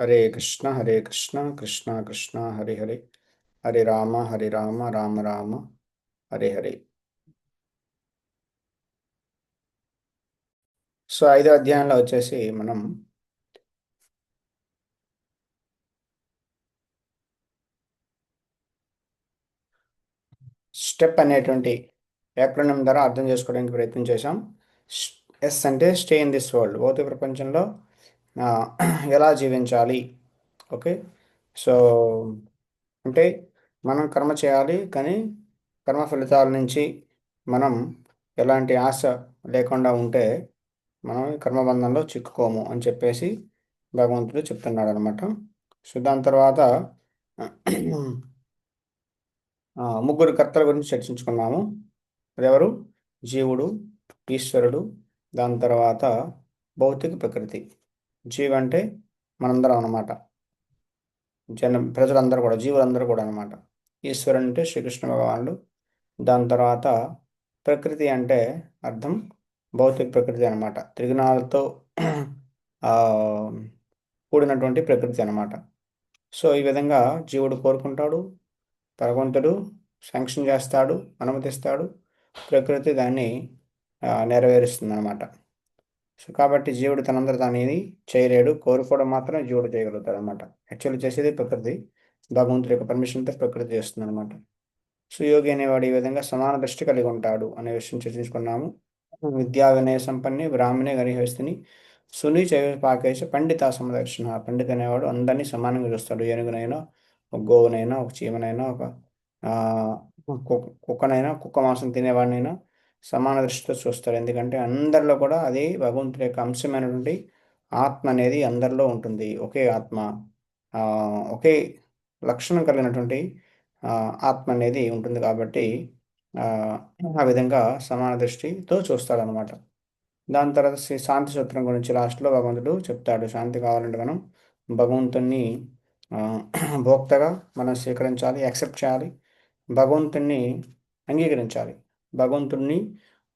Hare Krishna Krishna Krishna Hare Hare Hare Rama Rama Rama Hare Hare. So ఐదో అధ్యాయంలో వచ్చేసి మనం స్టెప్ అనేటువంటి వ్యాకరణం ద్వారా అర్థం చేసుకోవడానికి ప్రయత్నం చేశాం. ఎస్ అంటే స్టే ఇన్ దిస్ వరల్డ్, భౌతిక ప్రపంచంలో ఆ, ఎలా జీవించాలి. ఓకే. సో అంటే మనం కర్మ చేయాలి, కానీ కర్మ ఫలితాల నుంచి మనం ఎలాంటి ఆశ లేకుండా ఉంటే మనం ఈ కర్మబంధంలో చిక్కుకోము అని చెప్పేసి భగవంతుడు చెప్తున్నాడు అనమాట. సో దాని తర్వాత ముగ్గురు కర్తల గురించి చర్చించుకున్నాము. అదెవరు? జీవుడు, ఈశ్వరుడు, దాని తర్వాత భౌతిక ప్రకృతి. జీవ అంటే మనందరం అనమాట, ప్రజలందరూ కూడా, జీవులందరూ కూడా అనమాట. ఈశ్వరుడు అంటే శ్రీకృష్ణ భగవానుడు. దాని తర్వాత ప్రకృతి అంటే అర్థం భౌతిక ప్రకృతి అనమాట, త్రిగుణాలతో ఆ, కూడినటువంటి ప్రకృతి అనమాట. సో ఈ విధంగా జీవుడు కోరుకుంటాడు, భగవంతుడు శాంక్షన్ చేస్తాడు, అనుమతిస్తాడు, ప్రకృతి దాన్ని నెరవేరుస్తుంది అనమాట. సో కాబట్టి జీవుడు తనందరూ తాను ఏది చేయలేడు, కోరుకోవడం మాత్రమే జీవుడు చేయగలుగుతాడు అనమాట. యాక్చువల్లీ చేసేది ప్రకృతి, భగవంతుడి యొక్క పర్మిషన్తో ప్రకృతి చేస్తుంది అనమాట. సుయోగి అనేవాడు ఈ విధంగా సమాన దృష్టి కలిగి ఉంటాడు అనే విషయం చర్చించుకున్నాము. విద్యా వినయ సంపన్నే బ్రాహ్మణే గరిహస్థిని సుని చైవ పాకేశ పండిత సమదర్శన. పండిత అనేవాడు అందరినీ సమానంగా చూస్తాడు. ఏనుగునైనా, ఒక గోవునైనా, ఒక చీమనైనా, ఒక ఆ, కుక్కనైనా, కుక్క మాంసం తినేవాడినైనా సమాన దృష్టితో చూస్తాడు. ఎందుకంటే అందరిలో కూడా అది భగవంతుడి యొక్క అంశమైనటువంటి ఆత్మ అనేది అందరిలో ఉంటుంది. ఒకే ఆత్మ, ఆ, ఒకే లక్షణం కలిగినటువంటి ఆ, ఆత్మ అనేది ఉంటుంది కాబట్టి ఆ ఆ విధంగా సమాన దృష్టితో చూస్తాడనమాట. దాని తర్వాత శాంతి సూత్రం గురించి లాస్ట్లో భగవంతుడు చెప్తాడు. శాంతి కావాలంటే మనం భగవంతుణ్ణి ఆ, భోక్తగా మనం స్వీకరించాలి, యాక్సెప్ట్ చేయాలి. భగవంతుణ్ణి అంగీకరించాలి. భగవంతుణ్ణి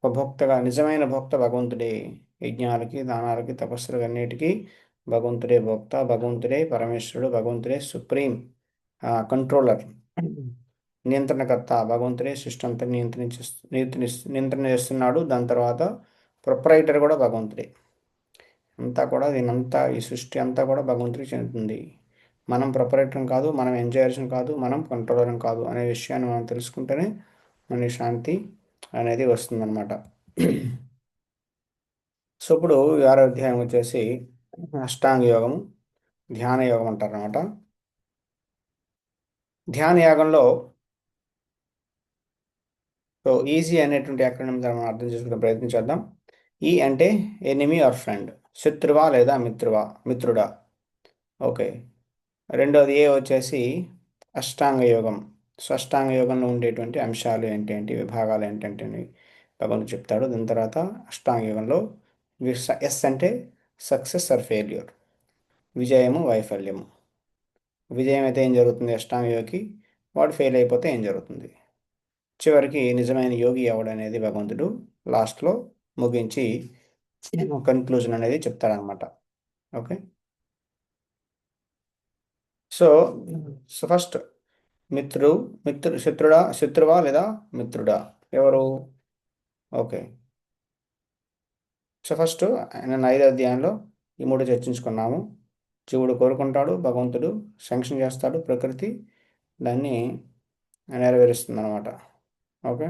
ఒక భోక్తగా, నిజమైన భోక్త భగవంతుడే. యజ్ఞాలకి, దానాలకి, తపస్సులకి అన్నిటికీ భగవంతుడే భోక్త, భగవంతుడే పరమేశ్వరుడు, భగవంతుడే సుప్రీం కంట్రోలర్, నియంత్రణకర్త. భగవంతుడే సృష్టి అంతా నియంత్రణ చేస్తున్నాడు. దాని తర్వాత ప్రొపరైటర్ కూడా భగవంతుడే. అంతా కూడా దీనంతా, ఈ సృష్టి అంతా కూడా భగవంతుడికి చెందుతుంది. మనం ప్రొపరేటర్ కాదు, మనం ఎంజాయర్స్ కాదు, మనం కంట్రోలర్ కాదు అనే విషయాన్ని మనం తెలుసుకుంటేనే మన శాంతి అనేది వస్తుందన్నమాట. సో ఇప్పుడు ఈ ఆరో అధ్యాయం వచ్చేసి అష్టాంగ యోగము, ధ్యాన యోగం అంటారనమాట. ధ్యాన యాగంలో సో ఈజీ అనేటువంటి అక్రోనిం ద్వారా మనం అర్థం చేసుకునే ప్రయత్నం చేద్దాం. ఈ అంటే ఎనిమీ ఆర్ ఫ్రెండ్, శత్రువా లేదా మిత్రుడా. ఓకే. రెండోది ఏ వచ్చేసి అష్టాంగ యోగం. సో అష్టాంగ యోగంలో ఉండేటువంటి అంశాలు ఏంటేంటి, విభాగాలు ఏంటంటే భగవంతుడు చెప్తాడు. దాని తర్వాత అష్టాంగ యోగంలో ఎస్ అంటే సక్సెస్ ఆర్ ఫెయిల్యూర్, విజయము వైఫల్యము. విజయం అయితే ఏం జరుగుతుంది అష్టాంగ యోగికి, వాడు ఫెయిల్ అయిపోతే ఏం జరుగుతుంది, చివరికి నిజమైన యోగి ఎవడనేది భగవంతుడు లాస్ట్లో ముగించి కన్క్లూజన్ అనేది చెప్తాడనమాట. ఓకే. సో సో ఫస్ట్ శత్రువా లేదా మిత్రుడా, ఎవరు? ఓకే. సో ఫస్ట్ నేను ఐదో అధ్యాయంలో ఈ మూడు చర్చించుకున్నాము. జీవుడు కోరుకుంటాడు, భగవంతుడు శాంక్షన్ చేస్తాడు, ప్రకృతి దాన్ని నెరవేరుస్తుంది అనమాట. ఓకే.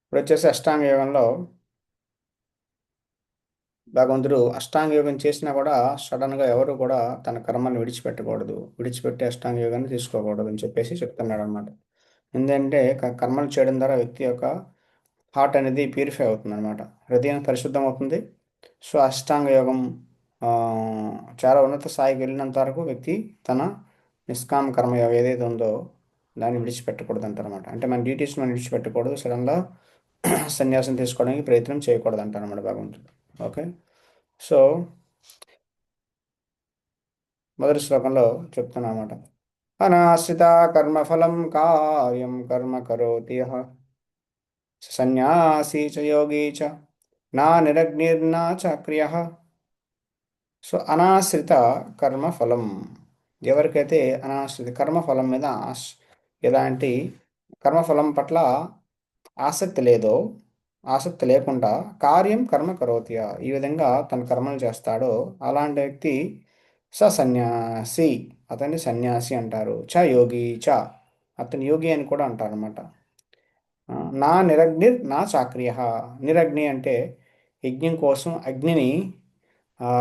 ఇప్పుడు వచ్చేసి అష్టాంగ యోగంలో భగవంతుడు అష్టాంగ యోగం చేసినా కూడా సడన్గా ఎవరు కూడా తన కర్మని విడిచిపెట్టకూడదు, విడిచిపెట్టి అష్టాంగ యోగాన్ని తీసుకోకూడదు అని చెప్పేసి చెప్తున్నాడు అనమాట. ఎందుకంటే కర్మలు చేయడం ద్వారా వ్యక్తి యొక్క హార్ట్ అనేది ప్యూరిఫై అవుతుంది అనమాట, హృదయం పరిశుద్ధం అవుతుంది. సో అష్టాంగ యోగం ఆ, చాలా ఉన్నత స్థాయికి వెళ్ళినంత వరకు వ్యక్తి తన నిష్కామ కర్మయోగం ఏదైతే ఉందో దాన్ని విడిచిపెట్టకూడదు అంటారనమాట. అంటే మన డ్యూటీస్ మనం విడిచిపెట్టకూడదు, సడన్గా సన్యాసం తీసుకోవడానికి ప్రయత్నం చేయకూడదు అంటారన్నమాట భగవంతుడు. ఓకే. సో మొదటి శ్లోకంలో చెప్తున్నా అనమాట. అనాశ్రిత కర్మఫలం కార్యం కర్మ కరోతి యః సన్యాసీ చ యోగి చ నా నిరగ్నిర్నా చ క్రియః సో అనాశ్రిత కర్మఫలం, ఎవరికైతే అనాశ్రిత కర్మఫలం మీద ఎలాంటి కర్మఫలం పట్ల ఆసక్తి లేదో, ఆసక్తి లేకుండా కార్యం కర్మ కరోతి, ఈ విధంగా తన కర్మలు చేస్తాడో అలాంటి వ్యక్తి సన్యాసి, అతన్ని సన్యాసి అంటారు. యోగి అతని యోగి అని కూడా అంటారు అనమాట. నా నిరగ్నిర్ నా చాక్రియ, నిరగ్ని అంటే యజ్ఞం కోసం అగ్నిని ఆ,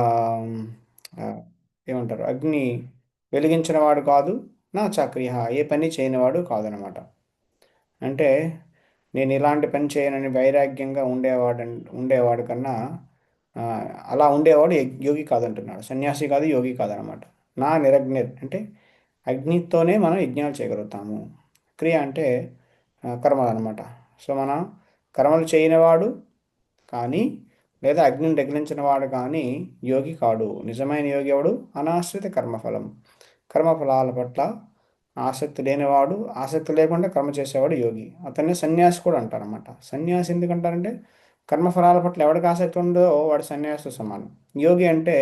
ఆ, ఏమంటారు, అగ్ని వెలిగించిన వాడు కాదు. నా చాక్రియ, ఏ పని చేయనివాడు కాదనమాట. అంటే నేను ఇలాంటి పని చేయనని వైరాగ్యంగా ఉండేవాడు కన్నా ఆ, అలా ఉండేవాడు యోగి కాదంటున్నాడు. సన్యాసి కాదు, యోగి కాదనమాట. నా నిరగ్నిర్ అంటే అగ్నితోనే మనం యజ్ఞాలు చేయగలుగుతాము. క్రియ అంటే కర్మలు అనమాట. సో మన కర్మలు చేయనివాడు కానీ, లేదా అగ్నిని రగిలించిన వాడు కానీ యోగి కాడు. నిజమైన యోగి ఎవడు? అనాశ్రిత కర్మఫలం, కర్మఫలాల పట్ల ఆసక్తి లేనివాడు, ఆసక్తి లేకుండా కర్మ చేసేవాడు యోగి. అతన్ని సన్యాసి కూడా అంటారన్నమాట. సన్యాసి ఎందుకంటారంటే కర్మఫలాల పట్ల ఎవరికి ఆసక్తి ఉందో వాడు సన్యాసితో సమానం. యోగి అంటే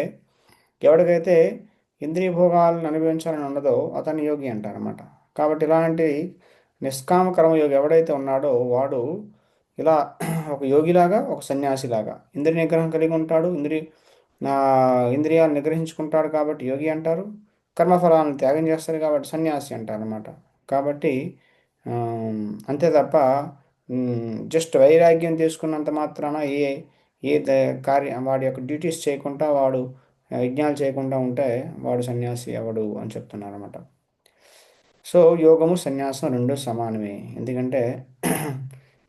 ఎవరికైతే ఇంద్రియ భోగాలను అనుభవించాలని ఉండదో అతన్ని యోగి అంటారన్నమాట. కాబట్టి ఇలాంటి నిష్కామ కర్మయోగి ఎవడైతే ఉన్నాడో వాడు ఇలా ఒక యోగిలాగా, ఒక సన్యాసిలాగా ఇంద్రియ నిగ్రహం కలిగి ఉంటాడు. నా ఇంద్రియాలు నిగ్రహించుకుంటాడు కాబట్టి యోగి అంటారు. కర్మఫలాలను త్యాగం చేస్తాడు కాబట్టి సన్యాసి అంటారు అనమాట. కాబట్టి అంతే తప్ప జస్ట్ వైరాగ్యం తీసుకున్నంత మాత్రాన ఏ కార్యం వాడి యొక్క డ్యూటీస్ చేయకుండా వాడు యజ్ఞాలు చేయకుండా ఉంటే వాడు సన్యాసి ఎవడు అని చెప్తున్నారు అనమాట. సో యోగము సన్యాసం రెండు సమానమే. ఎందుకంటే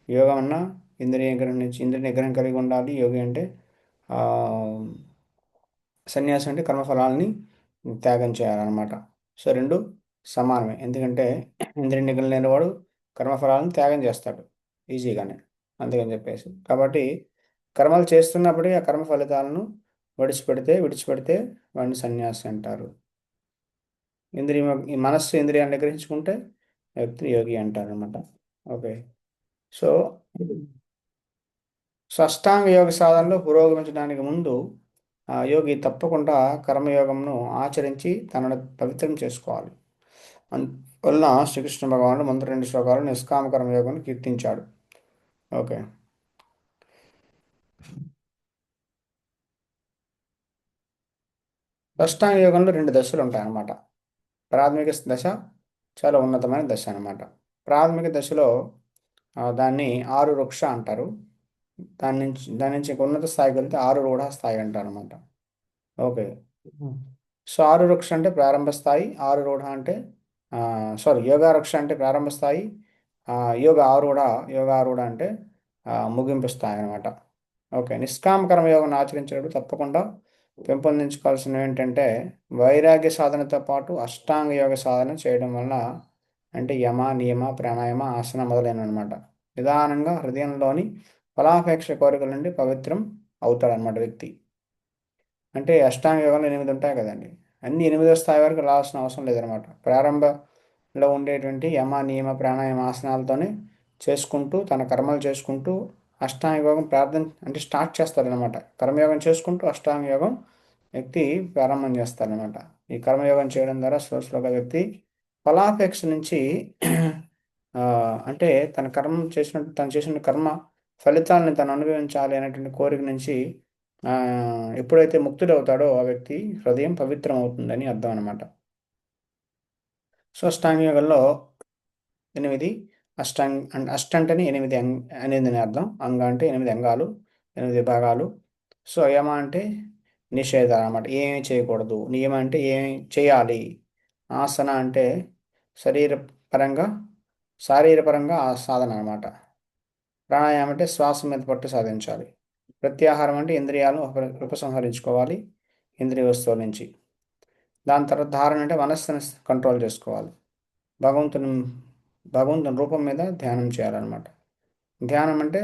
యోగం అన్నా ఇంద్రియ నిగ్రహం కలిగి ఉండాలి. యోగి అంటే ఆ, సన్యాసం అంటే కర్మఫలాల్ని త్యాగం చేయాలన్నమాట. సో రెండు సమానమే. ఎందుకంటే ఇంద్రియ నిగ్రహం లేనివాడు కర్మఫలాలను త్యాగం చేస్తాడు ఈజీగానే. అందుకని చెప్పేసి కాబట్టి కర్మలు చేస్తున్నప్పుడే ఆ కర్మ ఫలితాలను విడిచిపెడితే వాడిని సన్యాసి అంటారు. ఈ మనస్సు ఇంద్రియాన్ని నిగ్రహించుకుంటే వ్యక్తిని యోగి అంటారు అనమాట. ఓకే. సో అష్టాంగ యోగ సాధనలో పురోగమించడానికి ముందు ఆ యోగి తప్పకుండా కర్మయోగంను ఆచరించి తనను పవిత్రం చేసుకోవాలి. అందువలన శ్రీకృష్ణ భగవానుడు ముందు రెండు శ్లోకాలు నిష్కామ కర్మయోగం కీర్తించాడు. ఓకే. అష్టాంగ యోగంలో రెండు దశలు ఉంటాయన్నమాట. ప్రాథమిక దశ చాలా ఉన్నతమైన దశ అన్నమాట. ప్రాథమిక దశలో దాన్ని ఆరు వృక్ష అంటారు. దాని నుంచి ఇంక ఉన్నత స్థాయికి వెళ్తే ఆరు రూఢ స్థాయి అంటారు అనమాట. ఓకే. సో ఆరు వృక్ష అంటే ప్రారంభ స్థాయి, ఆరు రూఢ అంటే సారీ యోగా వృక్ష అంటే ప్రారంభ స్థాయి, ఆ, యోగారూఢ అంటే ముగింపు స్థాయి అనమాట. ఓకే. నిష్కామ కర్మయోగం ఆచరించేటప్పుడు తప్పకుండా పెంపొందించుకోవాల్సినవి ఏంటంటే వైరాగ్య సాధనతో పాటు అష్టాంగ యోగ సాధన చేయడం వల్ల, అంటే యమ నియమ ప్రాణాయామ ఆసన మొదలైన అనమాట, నిదానంగా హృదయంలోని ఫలాపేక్ష కోరికల నుండి పవిత్రం అవుతాడనమాట వ్యక్తి. అంటే అష్టాంగ యోగంలో 8 ఉంటాయి కదండి. అన్ని 8వ స్థాయి వరకు రావాల్సిన అవసరం లేదనమాట. ప్రారంభంలో ఉండేటువంటి యమ నియమ ప్రాణాయామ ఆసనాలతోనే చేసుకుంటూ తన కర్మలు చేసుకుంటూ అష్టాంగ యోగం ప్రార్థన అంటే స్టార్ట్ చేస్తారనమాట. కర్మయోగం చేసుకుంటూ అష్టాంగ యోగం వ్యక్తి ప్రారంభం చేస్తారనమాట. ఈ కర్మయోగం చేయడం ద్వారా స్లోగా వ్యక్తి ఫలాపేక్ష నుంచి ఆ, అంటే తను చేసిన కర్మ ఫలితాలను తను అనుభవించాలి అనేటువంటి కోరిక నుంచి ఆ, ఎప్పుడైతే ముక్తుడవుతాడో ఆ వ్యక్తి హృదయం పవిత్రం అవుతుందని అర్థం అనమాట. సో అష్టాంగ యోగంలో 8 అష్ట అంటేనే 8 అని అర్థం. అంగ అంటే 8 అంగాలు, 8 భాగాలు. సో యమ అంటే నిషేధాలు అన్నమాట, ఏమీ చేయకూడదు. నియమ అంటే ఏమి చేయాలి. ఆసన అంటే శరీర పరంగా శారీరపరంగా ఆ సాధన అనమాట. ప్రాణాయామం అంటే శ్వాస మీద పట్టు సాధించాలి. ప్రత్యాహారం అంటే ఇంద్రియాలను ఉపసంహరించుకోవాలి ఇంద్రియ వస్తువుల నుంచి. దాని తర్వాత ధారణ అంటే మనస్సును కంట్రోల్ చేసుకోవాలి. భగవంతుని భగవంతుని రూపం మీద ధ్యానం చేయాలన్నమాట. ధ్యానం అంటే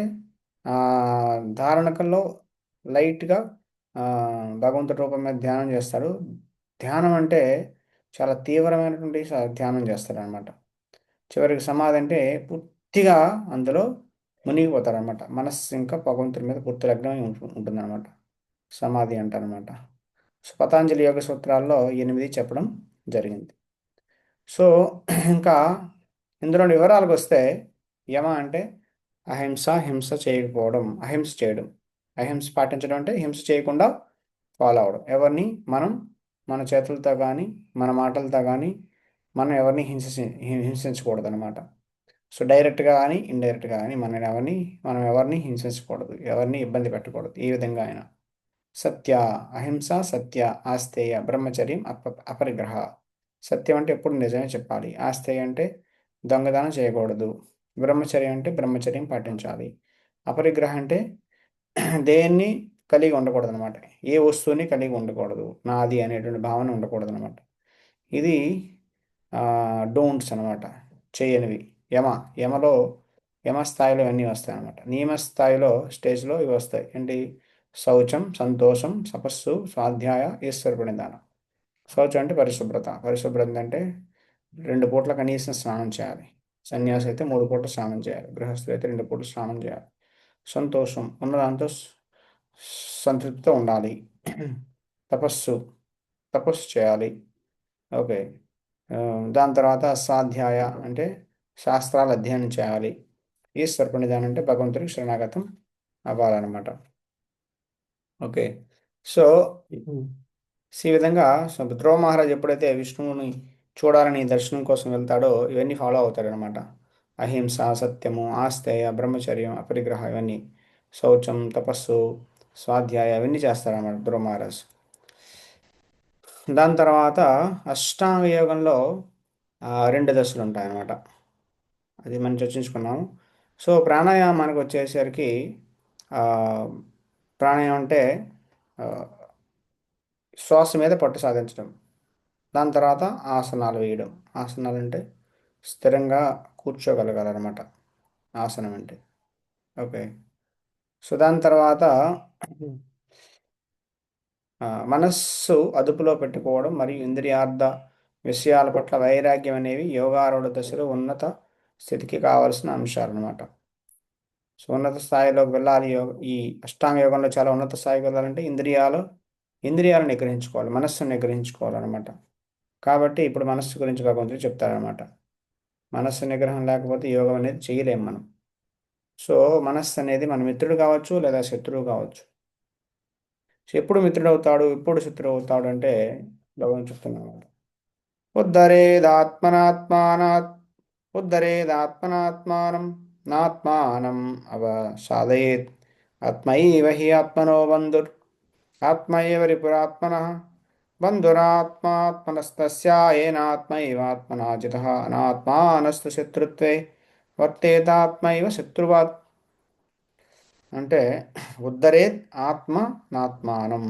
ఆ, ధారణకల్లో లైట్గా భగవంతుడి రూపం మీద ధ్యానం చేస్తాడు. ధ్యానం అంటే చాలా తీవ్రమైనటువంటి ధ్యానం చేస్తాడు అనమాట. చివరికి సమాధి అంటే పూర్తిగా అందులో మునిగిపోతారనమాట. మనస్సు ఇంకా భగవంతుడి మీద పూర్తి లగ్నమై ఉంటుందన్నమాట. సమాధి అంటారనమాట. సో పతాంజలి యోగ సూత్రాల్లో 8 చెప్పడం జరిగింది. సో ఇంకా ఇందులో వివరాలకు వస్తే యమ అంటే అహింస, హింస చేయకపోవడం, అహింస చేయడం. అహింస పాటించడం అంటే హింస చేయకుండా ఫాలో అవడం. ఎవరిని మనం మన చేతులతో కానీ మన మాటలతో కానీ మనం ఎవరిని హింసించకూడదు అనమాట. సో డైరెక్ట్గా కానీ ఇండైరెక్ట్గా కానీ మనం ఎవరిని హింసించకూడదు, ఎవరిని ఇబ్బంది పెట్టకూడదు. ఈ విధంగా ఆయన సత్య, అహింస, సత్య, ఆస్తేయ, బ్రహ్మచర్యం, అపరిగ్రహ. సత్యం అంటే ఎప్పుడు నిజమే చెప్పాలి. ఆస్తేయ అంటే దొంగతనం చేయకూడదు. బ్రహ్మచర్యం అంటే బ్రహ్మచర్యం పాటించాలి. అపరిగ్రహం అంటే దేన్ని కలిగి ఉండకూడదు అనమాట. ఏ వస్తువుని కలిగి ఉండకూడదు, నాది అనేటువంటి భావన ఉండకూడదు అనమాట. ఇది డోంట్స్ అనమాట, చేయనివి. యమ యమలో యమ స్థాయిలో ఇవన్నీ వస్తాయి అనమాట. నియమ స్థాయిలో స్టేజ్లో ఇవి వస్తాయి. ఏంటి? శౌచం, సంతోషం, తపస్సు, స్వాధ్యాయ, ఈశ్వర ప్రణిధానం. శౌచం అంటే పరిశుభ్రత. పరిశుభ్రత అంటే 2 పూట్ల కనీసం స్నానం చేయాలి. సన్యాసి అయితే 3 పూట్ల స్నానం చేయాలి. గృహస్థులు అయితే 2 పూట్ల స్నానం చేయాలి. సంతోషం, ఉన్నదాంతో సంతృప్తితో ఉండాలి. తపస్సు, తపస్సు చేయాలి. ఓకే. ఆ, దాని తర్వాత స్వాధ్యాయ అంటే శాస్త్రాలు అధ్యయనం చేయాలి. ఈశ్వర ప్రణిధానం అంటే భగవంతుడికి శరణాగతం అవ్వాలన్నమాట. ఓకే. సో ఈ విధంగా ధ్రువ మహారాజ్ ఎప్పుడైతే విష్ణువుని చూడాలని దర్శనం కోసం వెళ్తాడో ఇవన్నీ ఫాలో అవుతాడనమాట. అహింస, సత్యము, ఆస్తేయ, బ్రహ్మచర్యం, అపరిగ్రహ, ఇవన్నీ శౌచం, తపస్సు, స్వాధ్యాయ ఇవన్నీ చేస్తారన్నమాట ధ్రువ మహారాజ్. దాని తర్వాత అష్టాంగ యోగంలో 2 దశలు ఉంటాయన్నమాట. అది మనం చర్చించుకున్నాము. సో ప్రాణాయామానికి వచ్చేసరికి ఆ, ప్రాణాయామం అంటే ఆ, శ్వాస మీద పట్టు సాధించడం. దాని తర్వాత ఆసనాలు వేయడం. ఆసనాలు అంటే స్థిరంగా కూర్చోగలగాలన్నమాట ఆసనం అంటే. ఓకే. సో దాని తర్వాత మనస్సు అదుపులో పెట్టుకోవడం మరియు ఇంద్రియార్థ విషయాల పట్ల వైరాగ్యం అనేవి యోగారూఢ దశలో ఉన్నత స్థితికి కావాల్సిన అంశాలు అనమాట. సో ఉన్నత స్థాయిలోకి వెళ్ళాలి. ఈ అష్టాంగ యోగంలో చాలా ఉన్నత స్థాయికి వెళ్ళాలంటే ఇంద్రియాలను నిగ్రహించుకోవాలి, మనస్సును నిగ్రహించుకోవాలన్నమాట. కాబట్టి ఇప్పుడు మనస్సు గురించి భగవంతుడు చెప్తారనమాట. మనస్సు నిగ్రహం లేకపోతే యోగం అనేది చేయలేం మనం. సో మనస్సు అనేది మన మిత్రుడు కావచ్చు లేదా శత్రువు కావచ్చు. సో ఎప్పుడు మిత్రుడు అవుతాడు, ఎప్పుడు శత్రువు అవుతాడు అంటే భగవంతుడు చెప్తున్నాడు. ఉద్ధరేదాత్మనాత్మానాత్ ఉద్ధరేదాత్మనాత్మానం నాత్మానం అవసాదయేత్ ఆత్మైవ హి ఆత్మనో బంధుర్ ఆత్మైవ రిపురాత్మనః బంధురాత్మాత్మనస్తస్య ఏనాత్మైవాత్మనా జితః అనాత్మానస్తు శత్రుత్వే వర్తేతాత్మైవ శత్రువాత్. అంటే ఉద్ధరేత్ ఆత్మ నాత్మానం.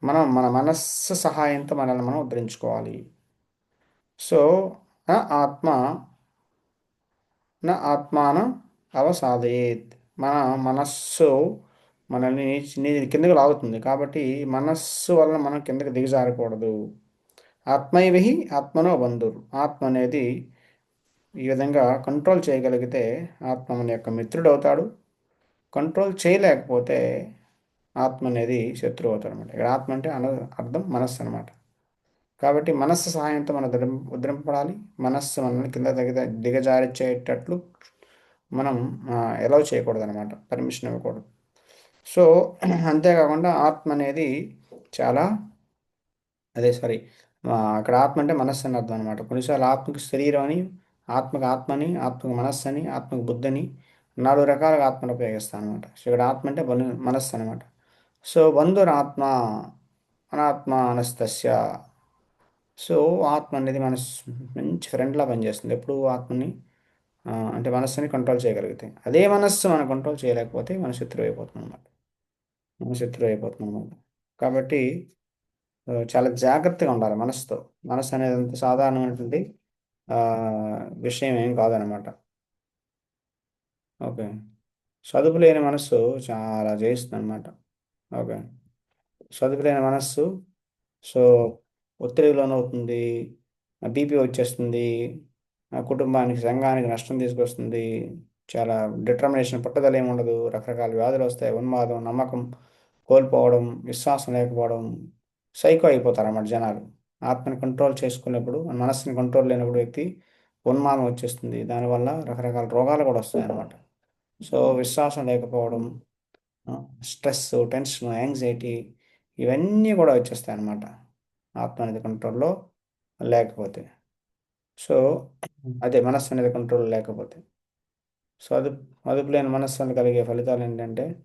మనం మన మనస్సు సహాయంతో మనల్ని మనం ఉద్ధరించుకోవాలి. సో ఆత్మ ఆత్మాన అవసాదయేత్. మన మనస్సు మనల్ని కిందకి లాగుతుంది. కాబట్టి మనస్సు వలన మనం కిందకి దిగజారకూడదు. ఆత్మైవహి ఆత్మనో బంధురు. ఆత్మ అనేది ఈ విధంగా కంట్రోల్ చేయగలిగితే ఆత్మ మన యొక్క మిత్రుడు అవుతాడు. కంట్రోల్ చేయలేకపోతే ఆత్మ అనేది శత్రువు అవుతాడు అనమాట. ఇక్కడ ఆత్మ అంటే అర్థం మనస్సు అనమాట. కాబట్టి మనస్సు సహాయంతో మనం ఉద్ధరింపబడాలి. మనస్సు మనల్ని కింద దిగజారిచ్చేటట్లు మనం ఎలవ్ చేయకూడదు అనమాట, పర్మిషన్ ఇవ్వకూడదు. సో అంతేకాకుండా ఆత్మ అనేది చాలా అదే సారీ అక్కడ ఆత్మ అంటే మనస్సు అని అర్థం అనమాట. కొన్నిసార్లు ఆత్మకి శరీరం అని, ఆత్మకు ఆత్మని, ఆత్మకు మనస్సు అని, ఆత్మకు బుద్ధని 4 రకాలుగా ఆత్మను ఉపయోగిస్తాను అనమాట. సో ఇక్కడ ఆత్మ అంటే మనస్సు అనమాట. సో బంధురాత్మ అనాత్మ అనస్తస్య. సో ఆత్మ అనేది మంచి ఫ్రెండ్లా పనిచేస్తుంది ఎప్పుడు ఆత్మని అంటే మనస్సుని కంట్రోల్ చేయగలిగితే. అదే మనస్సు మనం కంట్రోల్ చేయలేకపోతే మన శత్రువు అయిపోతుంది అనమాట. మన శత్రువు అయిపోతుంది అనమాట. కాబట్టి చాలా జాగ్రత్తగా ఉండాలి మనసుతో. మనసు అనేది అంత సాధారణమైనటువంటి ఆ, విషయం ఏం కాదనమాట. ఓకే. చదువు లేని మనస్సు చాలా జయిస్తుంది అనమాట. ఓకే. చదువు లేని మనస్సు సో ఒత్తిడికి లోనవుతుంది, బీపీ వచ్చేస్తుంది, కుటుంబానికి సంఘానికి నష్టం తీసుకొస్తుంది. చాలా డిటర్మినేషన్, పట్టుదల ఏమి ఉండదు. రకరకాల వ్యాధులు వస్తాయి. ఉన్మాదం, నమ్మకం కోల్పోవడం, విశ్వాసం లేకపోవడం, సైకో అయిపోతారన్నమాట జనాలు. ఆత్మని కంట్రోల్ చేసుకున్నప్పుడు, మనస్సుని కంట్రోల్ లేనప్పుడు వ్యక్తి ఉన్మాదం వచ్చేస్తుంది. దానివల్ల రకరకాల రోగాలు కూడా వస్తాయన్నమాట. సో విశ్వాసం లేకపోవడం, స్ట్రెస్, టెన్షన్, యాంగ్జైటీ ఇవన్నీ కూడా వచ్చేస్తాయి అన్నమాట ఆత్మ అనేది కంట్రోల్లో లేకపోతే. సో అదే మనస్సు అనేది కంట్రోల్ లేకపోతే. సో అదుపులేని మనస్సును కలిగే ఫలితాలు ఏంటంటే,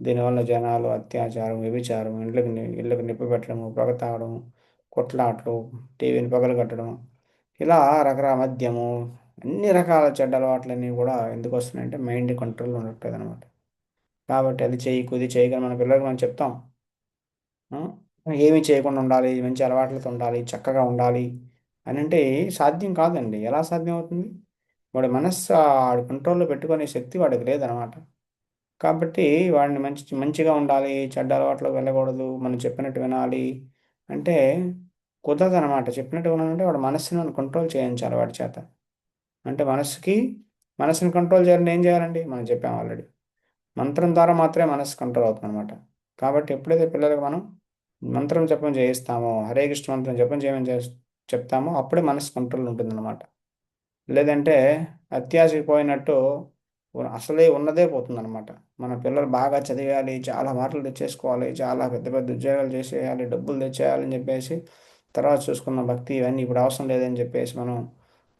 దీనివల్ల జనాలు అత్యాచారం, వ్యభిచారం, ఇళ్ళకి నిప్పు పెట్టడము, పొగ తాగడం, కొట్లాటలు, టీవీని పగలగొట్టడం, ఇలా రకరకాల మద్యము, అన్ని రకాల చెడ్డ అలవాట్లన్నీ కూడా ఎందుకు వస్తున్నాయంటే మైండ్ కంట్రోల్లో ఉండట్లేదు అనమాట. కాబట్టి అది చేయకు, ఇది చేయకని మన పిల్లలకు మనం చెప్తాం. ఆ? ఏమీ చేయకుండా ఉండాలి, మంచి అలవాట్లతో ఉండాలి, చక్కగా ఉండాలి అని అంటే సాధ్యం కాదండి. ఎలా సాధ్యం అవుతుంది? వాడి మనస్సు ఆడి కంట్రోల్లో పెట్టుకునే శక్తి వాడికి లేదనమాట. కాబట్టి వాడిని మంచిగా ఉండాలి, చెడ్డ అలవాట్లోకి వెళ్ళకూడదు, మనం చెప్పినట్టు వినాలి అంటే కుదరదనమాట. చెప్పినట్టు వినాలంటే వాడి మనస్సుని మనం కంట్రోల్ చేయించాలి వాడి చేత. అంటే మనసుని కంట్రోల్ చేయాలంటే ఏం చేయాలండి? మనం చెప్పాం ఆల్రెడీ. మంత్రం ద్వారా మాత్రమే మనసు కంట్రోల్ అవుతుందన్నమాట. కాబట్టి ఎప్పుడైతే పిల్లలకు మనం మంత్రం జపం చేయిస్తామో, హరే కృష్ణ మంత్రం జపం చేయమని చెప్తామో అప్పుడే మనసు కంట్రోల్ ఉంటుందన్నమాట. లేదంటే అత్యాశకి పోయినట్టు అసలే ఉన్నదే పోతుందన్నమాట. మన పిల్లలు బాగా చదివేయాలి, చాలా మార్కులు తెచ్చేసుకోవాలి, చాలా పెద్ద పెద్ద ఉద్యోగాలు చేసేయాలి, డబ్బులు తెచ్చేయాలని చెప్పేసి తర్వాత చూసుకున్న భక్తి ఇవన్నీ ఇప్పుడు అవసరం లేదని చెప్పేసి మనం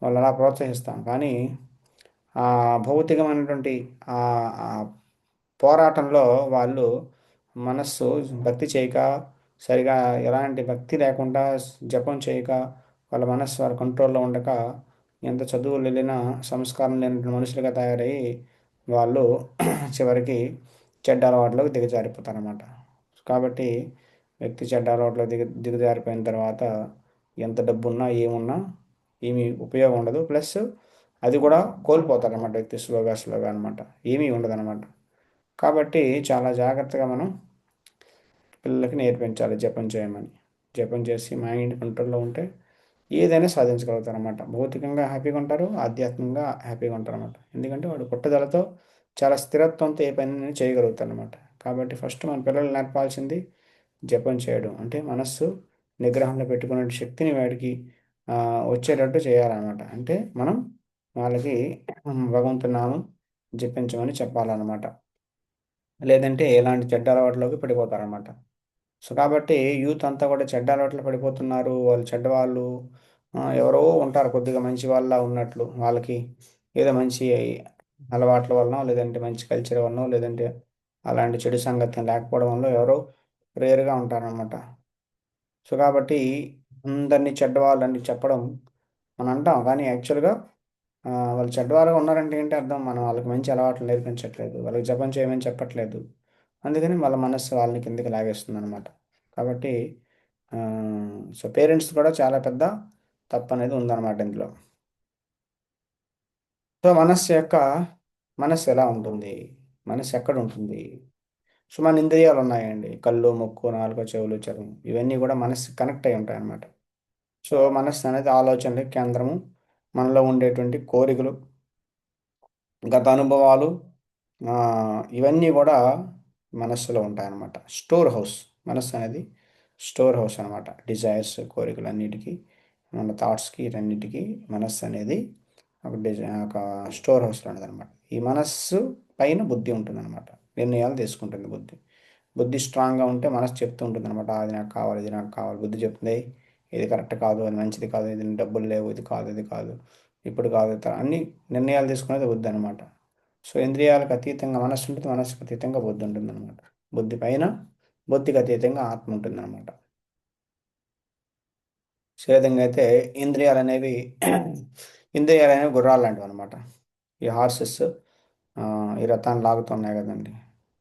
వాళ్ళు అలా ప్రోత్సహిస్తాం. కానీ ఆ భౌతికమైనటువంటి ఆ ఆ పోరాటంలో వాళ్ళు మనస్సు భక్తి చేయక, సరిగా ఎలాంటి భక్తి లేకుండా జపం చేయక, వాళ్ళ మనస్సు వాళ్ళ కంట్రోల్లో ఉండక, ఎంత చదువులు వెళ్ళినా సంస్కారం లేని మనుషులుగా తయారయ్యి వాళ్ళు చివరికి చెడ్డ అలవాట్లోకి దిగజారిపోతారన్నమాట. కాబట్టి వ్యక్తి చెడ్డ అలవాట్లోకి దిగజారిపోయిన తర్వాత ఎంత డబ్బున్నా ఏమున్నా ఏమీ ఉపయోగం ఉండదు. ప్లస్ అది కూడా కోల్పోతారన్నమాట వ్యక్తి స్లోగా స్లోగా అనమాట. ఏమీ ఉండదన్నమాట. కాబట్టి చాలా జాగ్రత్తగా మనం పిల్లలకి నేర్పించాలి జపం చేయమని. జపం చేసి మైండ్ కంట్రోల్లో ఉంటే ఏదైనా సాధించగలుగుతారన్నమాట. భౌతికంగా హ్యాపీగా ఉంటారు, ఆధ్యాత్మికంగా హ్యాపీగా ఉంటారన్నమాట. ఎందుకంటే వాడు పట్టుదలతో చాలా స్థిరత్వంతో ఏ పనిని చేయగలుగుతారన్నమాట. కాబట్టి ఫస్ట్ మన పిల్లలు నేర్పాల్సింది జపం చేయడం. అంటే మనస్సు నిగ్రహంలో పెట్టుకునే శక్తిని వాడికి వచ్చేటట్టు చేయాలన్నమాట. అంటే మనం వాళ్ళకి భగవంతుని నామం జపించమని చెప్పాలన్నమాట. లేదంటే ఎలాంటి చెడ్డ అలవాట్లోకి పడిపోతారన్నమాట. సో కాబట్టి యూత్ అంతా కూడా చెడ్డ అలవాట్లు పడిపోతున్నారు. వాళ్ళు చెడ్డవాళ్ళు, ఎవరో ఉంటారు కొద్దిగా మంచి వాళ్ళ ఉన్నట్లు. వాళ్ళకి ఏదో మంచి అలవాట్ల వలనో, లేదంటే మంచి కల్చర్ వలనో, లేదంటే అలాంటి చెడు సంగతి లేకపోవడం వల్ల ఎవరో రేరుగా ఉంటారనమాట. సో కాబట్టి అందరినీ చెడ్డవాళ్ళని చెప్పడం మనం అంటాం. కానీ యాక్చువల్గా వాళ్ళు చెడ్డవాళ్ళుగా ఉన్నారంటే ఏంటి అర్థం? మనం వాళ్ళకి మంచి అలవాట్లు నేర్పించట్లేదు, వాళ్ళకి జపం చేయమని చెప్పట్లేదు. అందుకని వాళ్ళ మనస్సు వాళ్ళని కిందకి లాగేస్తుంది అనమాట. కాబట్టి ఆ, సో పేరెంట్స్ కూడా చాలా పెద్ద తప్పు అనేది ఉందన్నమాట ఇందులో. సో మనస్సు ఎలా ఉంటుంది? మనస్సు ఎక్కడ ఉంటుంది? సో మన ఇంద్రియాలు ఉన్నాయండి. కళ్ళు, ముక్కు, నాలుక, చెవులు, చర్మం ఇవన్నీ కూడా మనస్సు కనెక్ట్ అయి ఉంటాయి అన్నమాట. సో మనస్సు అనేది ఆలోచనల కేంద్రము. మనలో ఉండేటువంటి కోరికలు, గత అనుభవాలు, ఆ, ఇవన్నీ కూడా మనస్సులో ఉంటాయన్నమాట. Store house. మనస్సు అనేది స్టోర్ హౌస్ అనమాట. డిజైర్స్, కోరికలన్నిటికీ, మన థాట్స్కి, వీటన్నిటికీ మనస్సు అనేది ఒక స్టోర్ హౌస్లో ఉండదు అనమాట. ఈ మనస్సు పైన బుద్ధి ఉంటుందన్నమాట. నిర్ణయాలు తీసుకుంటుంది బుద్ధి. బుద్ధి స్ట్రాంగ్గా ఉంటే మనసు చెప్తూ ఉంటుంది అనమాట. అది నాకు కావాలి, ఇది నాకు కావాలి. బుద్ధి చెప్తుంది ఇది కరెక్ట్ కాదు, అది మంచిది కాదు, ఇది డబ్బులు లేవు, ఇది కాదు, ఇది కాదు, ఇప్పుడు కాదు, అన్ని నిర్ణయాలు తీసుకునేది బుద్ధి అనమాట. సో ఇంద్రియాలకు అతీతంగా మనస్సు ఉంటుంది, మనస్సుకు అతీతంగా బుద్ధి ఉంటుంది అనమాట. బుద్ధి పైన, బుద్ధికి అతీతంగా ఆత్మ ఉంటుంది అనమాట. సో ఈ విధంగా అయితే ఇంద్రియాలు అనేవి ఇంద్రియాలు అనేవి గుర్రాలు లాంటివి అనమాట. ఈ హార్సెస్, ఈ రథాన్ని లాగుతున్నాయి కదండి.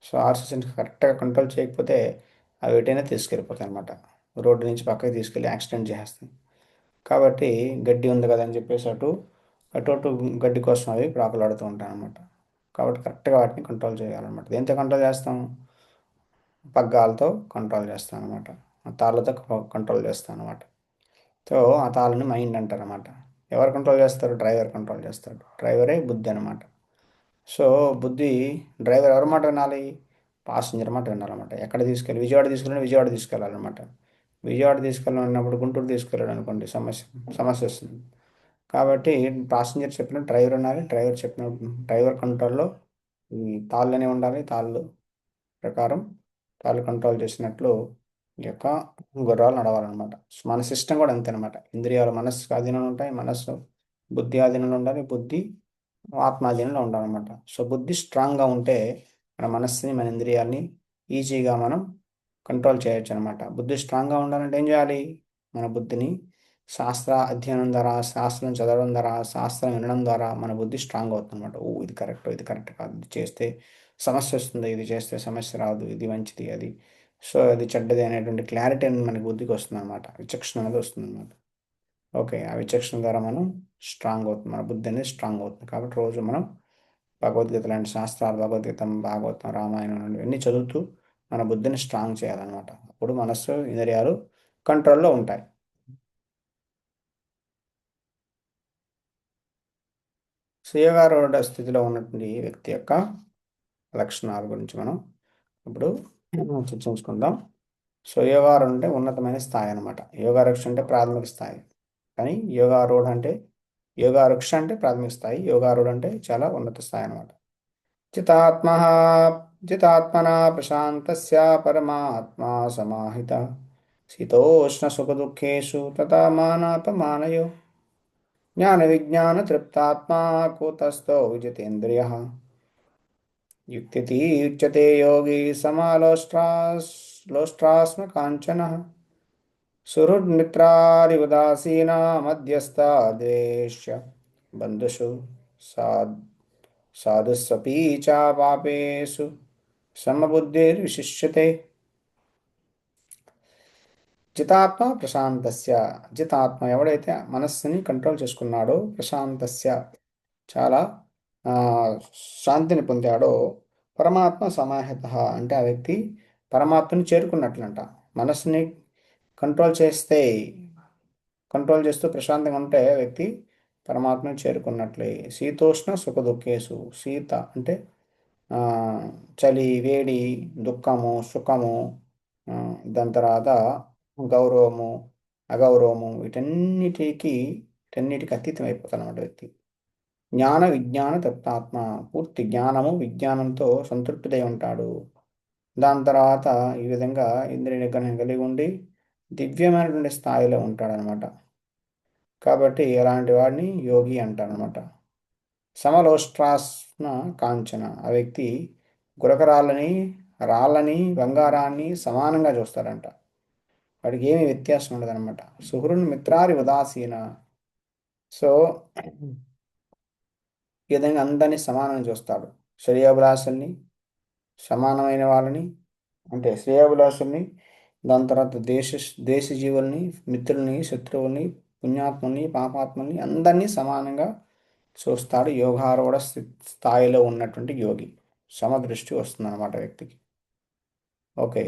సో హార్సెస్ని కరెక్ట్గా కంట్రోల్ చేయకపోతే అవి ఎటైనా తీసుకెళ్ళిపోతాయి అనమాట. రోడ్డు నుంచి పక్కకి తీసుకెళ్ళి యాక్సిడెంట్ చేసేస్తాయి. కాబట్టి గడ్డి ఉంది కదా అని చెప్పేసి అటు గడ్డి కోసం అవి ప్రాకులాడుతూ ఉంటాయి అనమాట. కాబట్టి కరెక్ట్గా వాటిని కంట్రోల్ చేయాలన్నమాట. దేంతో కంట్రోల్ చేస్తాం? పగ్గాలతో కంట్రోల్ చేస్తాం అనమాట. ఆ తాళ్ళతో కంట్రోల్ చేస్తాం అనమాట. సో ఆ తాళ్ళని మైండ్ అంటారు అనమాట. ఎవరు కంట్రోల్ చేస్తారు? డ్రైవర్ కంట్రోల్ చేస్తాడు. డ్రైవరే బుద్ధి అనమాట. సో బుద్ధి, డ్రైవర్ ఎవరి మాట వినాలి? పాసింజర్ మాట వినాలన్నమాట. ఎక్కడ తీసుకెళ్ళి విజయవాడ తీసుకెళ్ళాలంటే విజయవాడ తీసుకెళ్ళాలన్నమాట. విజయవాడ తీసుకెళ్ళాలన్నప్పుడు గుంటూరు తీసుకెళ్ళాడు అనుకోండి, సమస్య సమస్య వస్తుంది. కాబట్టి ప్యాసింజర్ చెప్పిన డ్రైవర్ ఉండాలి, డ్రైవర్ కంట్రోల్లో ఈ తాళ్ళనే ఉండాలి. తాళ్ళు ప్రకారం తాళ్ళు కంట్రోల్ చేసినట్లు ఈ యొక్క గుర్రాలు నడవాలన్నమాట. మన సిస్టమ్ కూడా అంతే అనమాట. ఇంద్రియాలు మనస్సు ఆధీనంలో ఉంటాయి, మనస్సు బుద్ధి ఆధీనంలో ఉండాలి, బుద్ధి ఆత్మాధీనంలో ఉండాలన్నమాట. సో బుద్ధి స్ట్రాంగ్గా ఉంటే మన మనస్సుని, మన ఇంద్రియాల్ని ఈజీగా మనం కంట్రోల్ చేయొచ్చు అనమాట. బుద్ధి స్ట్రాంగ్గా ఉండాలంటే ఏం చేయాలి? మన బుద్ధిని శాస్త్ర అధ్యయనం ద్వారా, శాస్త్రం చదవడం ద్వారా, శాస్త్రం వినడం ద్వారా మన బుద్ధి స్ట్రాంగ్ అవుతుంది అనమాట. ఓ ఇది కరెక్ట్, ఇది కరెక్ట్ కాదు, ఇది చేస్తే సమస్య వస్తుంది, ఇది చేస్తే సమస్య రాదు, ఇది మంచిది, అది సో అది చెడ్డది అనేటువంటి క్లారిటీ అనేది మనకి బుద్ధికి వస్తుంది అనమాట. విచక్షణ అనేది వస్తుంది అనమాట. ఓకే, ఆ విచక్షణ ద్వారా మనం స్ట్రాంగ్ అవుతుంది, మన బుద్ధి అనేది స్ట్రాంగ్ అవుతుంది. కాబట్టి రోజు మనం భగవద్గీత లాంటి శాస్త్రాలు, భగవద్గీత, భాగవతం, రామాయణం ఇవన్నీ చదువుతూ మన బుద్ధిని స్ట్రాంగ్ చేయాలన్నమాట. అప్పుడు మనస్సు, ఇంద్రియాలు కంట్రోల్లో ఉంటాయి. సుయోగారూఢ స్థితిలో ఉన్నటువంటి వ్యక్తి యొక్క లక్షణాల గురించి మనం ఇప్పుడు చర్చించుకుందాం. సో యోగారూఢ అంటే ఉన్నతమైన స్థాయి అనమాట. యోగారక్ష అంటే ప్రాథమిక స్థాయి, కానీ యోగారూఢ అంటే, యోగారక్ష అంటే ప్రాథమిక స్థాయి, యోగారూఢ అంటే చాలా ఉన్నత స్థాయి అనమాట. చితాత్మ చితాత్మనా ప్రశాంతస్య పరమాత్మా సమాహిత శీతోష్ణ సుఖ దుఃఖేషు తథా మానాపమానయో జ్ఞాన విజ్ఞాన తృప్తాత్మా కూతస్థో విజితేంద్రియ యుక్తితి యుచ్యతే యోగి లోష్ట్రాస్మ కాంచన సుహృన్మిత్రారివుదాసీనా మధ్యస్థ ద్వేష్య బంధుషు సాధ్ సాధుస్వపి చ పాపేషు సమబుద్ధిర్విశిష్యతే. జితాత్మ ప్రశాంతస్య, జితాత్మ ఎవడైతే మనస్సుని కంట్రోల్ చేసుకున్నాడో, ప్రశాంతస్య చాలా ఆ, శాంతిని పొందాడో, పరమాత్మ సమాహిత అంటే ఆ వ్యక్తి పరమాత్మని చేరుకున్నట్లంట. మనస్సుని కంట్రోల్ చేస్తే, కంట్రోల్ చేస్తూ ప్రశాంతంగా ఉంటే వ్యక్తి పరమాత్మని చేరుకున్నట్లే. శీతోష్ణ సుఖ దుఃఖేషు, శీత అంటే ఆ, చలి, వేడి, దుఃఖము, సుఖము, ఆ, దాని తర్వాత గౌరవము, అగౌరవము, వీటన్నిటికి అతీతం అయిపోతాడు అన్నమాట వ్యక్తి. జ్ఞాన విజ్ఞాన తత్వాత్మ, పూర్తి జ్ఞానము విజ్ఞానంతో సంతృప్తుడై ఉంటాడు. దాని తర్వాత ఈ విధంగా ఇంద్రియ నిగ్రహం కలిగి ఉండి దివ్యమైనటువంటి స్థాయిలో ఉంటాడనమాట. కాబట్టి అలాంటి వాడిని యోగి అంటారనమాట. సమలోష్ట్రాస్న కాంచన, ఆ వ్యక్తి గురకరాళ్ళని, రాళ్ళని, బంగారాన్ని సమానంగా చూస్తాడంట. వాడికి ఏమీ వ్యత్యాసం ఉండదన్నమాట. సుహృన్ మిత్రారి ఉదాసీన, సో ఈ విధంగా అందరినీ సమానంగా చూస్తాడు. శ్రేయోభిలాషుల్ని, సమానమైన వాళ్ళని, అంటే శ్రేయోభిలాషుల్ని, దాని తర్వాత దేశ జీవుల్ని, మిత్రుల్ని, శత్రువుల్ని, పుణ్యాత్ముల్ని, పాపాత్ముల్ని అందరినీ సమానంగా చూస్తాడు. యోగారూఢ స్థాయిలో ఉన్నటువంటి యోగి సమదృష్టి వస్తుందన్నమాట వ్యక్తికి. ఓకే,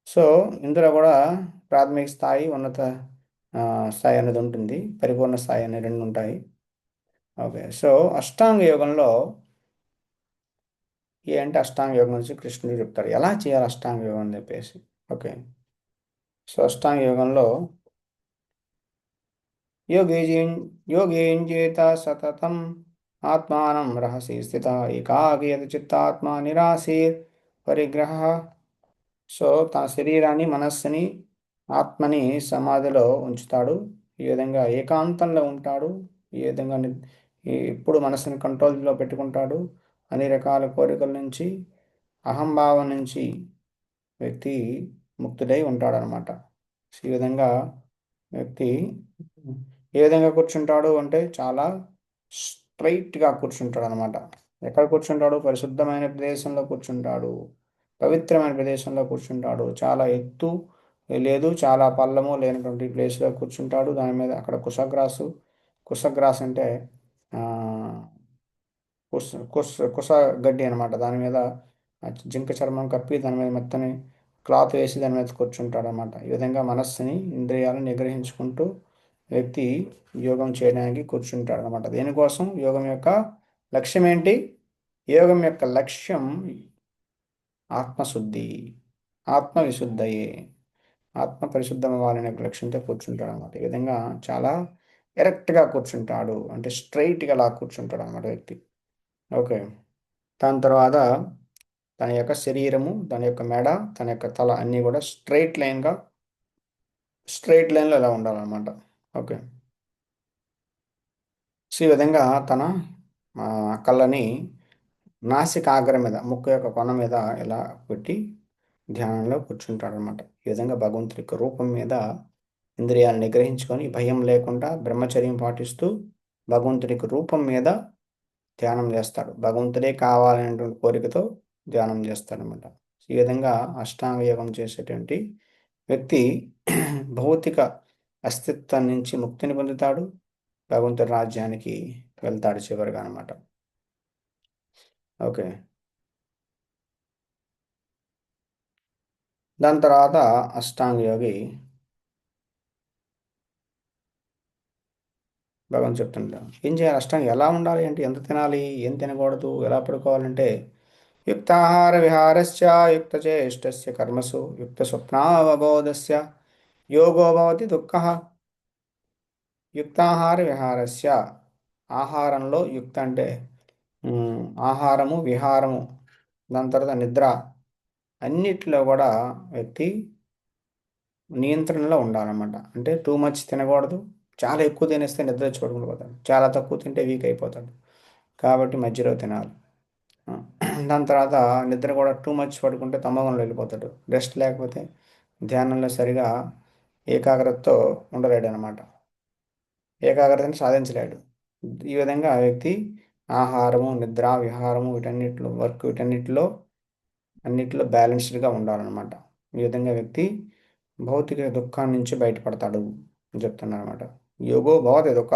సో ఇందులో కూడా ప్రాథమిక స్థాయి, ఉన్నత స్థాయి అనేది ఉంటుంది, పరిపూర్ణ స్థాయి అనేది రెండు ఉంటాయి. ఓకే, సో అష్టాంగ యోగంలో అంటే అష్టాంగ యోగం నుంచి కృష్ణుడు చెప్తాడు ఎలా చేయాలి అష్టాంగ యోగం అని చెప్పేసి. ఓకే, సో అష్టాంగ యోగంలో యోగేజీన్ యోగేంజేత సతతం ఆత్మానం రహసి స్థిత ఏకాగ్రత చిత్తాత్మ నిరాశీర్ పరిగ్రహ. సో తన శరీరాన్ని, మనస్సుని, ఆత్మని సమాధిలో ఉంచుతాడు. ఈ విధంగా ఏకాంతంలో ఉంటాడు. ఈ విధంగా ఎప్పుడు మనస్సుని కంట్రోల్లో పెట్టుకుంటాడు. అన్ని రకాల కోరికల నుంచి, అహంభావం నుంచి వ్యక్తి ముక్తుడై ఉంటాడనమాట. ఈ విధంగా వ్యక్తి ఏ విధంగా కూర్చుంటాడు అంటే చాలా స్ట్రైట్గా కూర్చుంటాడు అనమాట. ఎక్కడ కూర్చుంటాడు? పరిశుద్ధమైన ప్రదేశంలో కూర్చుంటాడు, పవిత్రమైన ప్రదేశంలో కూర్చుంటాడు. చాలా ఎత్తు లేదు, చాలా పల్లము లేనటువంటి ప్లేస్లో కూర్చుంటాడు. దాని మీద అక్కడ కుశగ్రాసు, కుశగ్రాస్ అంటే ఆ, కుస గడ్డి అనమాట. దాని మీద జింక చర్మం కప్పి దాని మీద మెత్తని క్లాత్ వేసి దాని మీద కూర్చుంటాడు అనమాట. ఈ విధంగా మనస్సుని, ఇంద్రియాలను నిగ్రహించుకుంటూ వ్యక్తి యోగం చేయడానికి కూర్చుంటాడు అనమాట. దేనికోసం? యోగం యొక్క లక్ష్యం ఏంటి? యోగం యొక్క లక్ష్యం ఆత్మశుద్ధి, ఆత్మవిశుద్ధయే. ఆత్మ పరిశుద్ధం అవ్వాలనే ఒక లక్ష్యంతో కూర్చుంటాడు అనమాట. ఈ విధంగా చాలా ఎరెక్ట్గా కూర్చుంటాడు, అంటే స్ట్రైట్గా అలా కూర్చుంటాడు అనమాట వ్యక్తి. ఓకే. దాని తర్వాత తన యొక్క శరీరము, తన యొక్క మెడ, తన యొక్క తల అన్నీ కూడా స్ట్రైట్ లైన్లో ఇలా ఉండాలన్నమాట. ఓకే. సో ఈ విధంగా తన కళ్ళని నాసికాగ్రం మీద, ముక్కు యొక్క కొన మీద ఇలా పెట్టి ధ్యానంలో కూర్చుంటాడనమాట. ఈ విధంగా భగవంతుడి యొక్క రూపం మీద ఇంద్రియాలను నిగ్రహించుకొని భయం లేకుండా బ్రహ్మచర్యం పాటిస్తూ భగవంతుడి యొక్క రూపం మీద ధ్యానం చేస్తాడు. భగవంతుడే కావాలనేటువంటి కోరికతో ధ్యానం చేస్తాడనమాట. ఈ విధంగా అష్టాంగ యోగం చేసేటువంటి వ్యక్తి భౌతిక అస్తిత్వం నుంచి ముక్తిని పొందుతాడు. భగవంతుడి రాజ్యానికి వెళ్తాడు చివరిగా అనమాట. ఓకే. దాని తర్వాత అష్టాంగ యోగి భగవంతుడు చెప్తుంటాడు ఏం చేయాలి, అష్టాంగ ఎలా ఉండాలి అంటే ఎంత తినాలి, ఏం తినకూడదు, ఎలా పడుకోవాలంటే యుక్తాహార విహారస్య యుక్తచేష్టస్య కర్మసు యుక్త స్వప్నావబోధస్య యోగో భవతి దుఃఖః. యుక్తాహార విహారస్య, ఆహారంలో యుక్త అంటే ఆహారము విహారము, దాని తర్వాత నిద్ర, అన్నిటిలో కూడా వ్యక్తి నియంత్రణలో ఉండాలన్నమాట. అంటే టూ మచ్ తినకూడదు, చాలా ఎక్కువ తినేస్తే నిద్ర వచ్చి పడుకుంటూ పోతాడు, చాలా తక్కువ తింటే వీక్ అయిపోతాడు. కాబట్టి మధ్యలో తినాలి. ఆ, దాని తర్వాత నిద్ర కూడా టూ మచ్ పడుకుంటే తమోగంలో వెళ్ళిపోతాడు. రెస్ట్ లేకపోతే ధ్యానంలో సరిగా ఏకాగ్రతతో ఉండలేడు అనమాట. ఏకాగ్రతను సాధించలేడు. ఈ విధంగా ఆ వ్యక్తి ఆహారము నిద్ర విహారము వీటన్నిటిలో వర్క్ వీటన్నిటిలో అన్నిటిలో బ్యాలెన్స్డ్గా ఉండాలన్నమాట. ఈ విధంగా వ్యక్తి భౌతిక దుఃఖాన్ని నుంచి బయటపడతాడు అని చెప్తున్నారు అనమాట. యోగో భవతి దుఃఖ.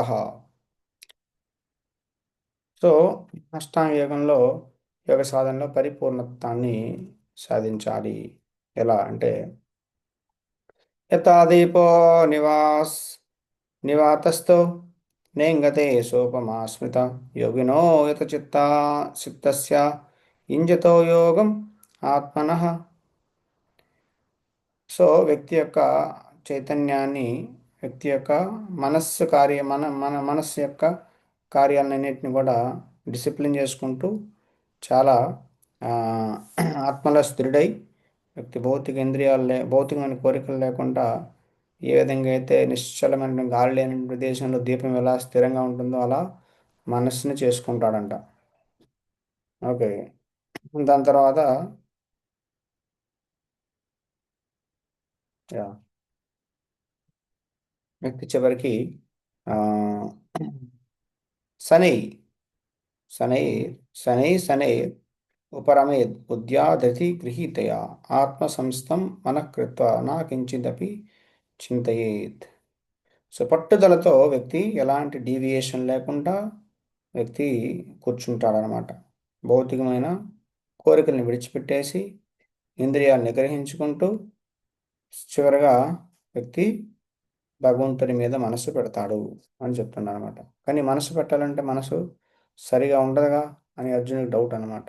సో అష్టాంగ యోగంలో యోగ సాధనలో పరిపూర్ణత్వాన్ని సాధించాలి. ఎలా అంటే యథా దీపో నివాస్ నివాతస్థో నేంగతే సోపమా స్మృత యోగినో యత చిత్తస్య ఇంజతో యోగం ఆత్మనః. సో వ్యక్తి యొక్క చైతన్యాన్ని, వ్యక్తి యొక్క మనస్సు కార్య మన మన మనస్సు యొక్క కార్యాలన్నింటినీ కూడా డిసిప్లిన్ చేసుకుంటూ చాలా ఆ, ఆత్మలో స్థిరుడై వ్యక్తి భౌతిక ఇంద్రియాలు భౌతికమైన కోరికలు లేకుండా ఏ విధంగా అయితే నిశ్చలమైన గాలి లేని ప్రదేశంలో దీపం ఎలా స్థిరంగా ఉంటుందో అలా మనస్సుని చేసుకుంటాడంట. ఓకే. దాని తర్వాత యా, వ్యక్తి చివరికి ఆ, శనై శనై శనై ఉపరమేద్ ఉద్యాదతి గృహీతయా ఆత్మసంస్థం మనః కృత్వా నా కించిదపి చింతయేత్. సో పట్టుదలతో వ్యక్తి ఎలాంటి డీవియేషన్ లేకుండా వ్యక్తి కూర్చుంటాడనమాట. భౌతికమైన కోరికల్ని విడిచిపెట్టేసి ఇంద్రియాలు నిగ్రహించుకుంటూ చివరగా వ్యక్తి భగవంతుడి మీద మనసు పెడతాడు అని చెప్తున్నాడు అనమాట. కానీ మనసు పెట్టాలంటే మనసు సరిగా ఉండదుగా అని అర్జునుడికి డౌట్ అనమాట.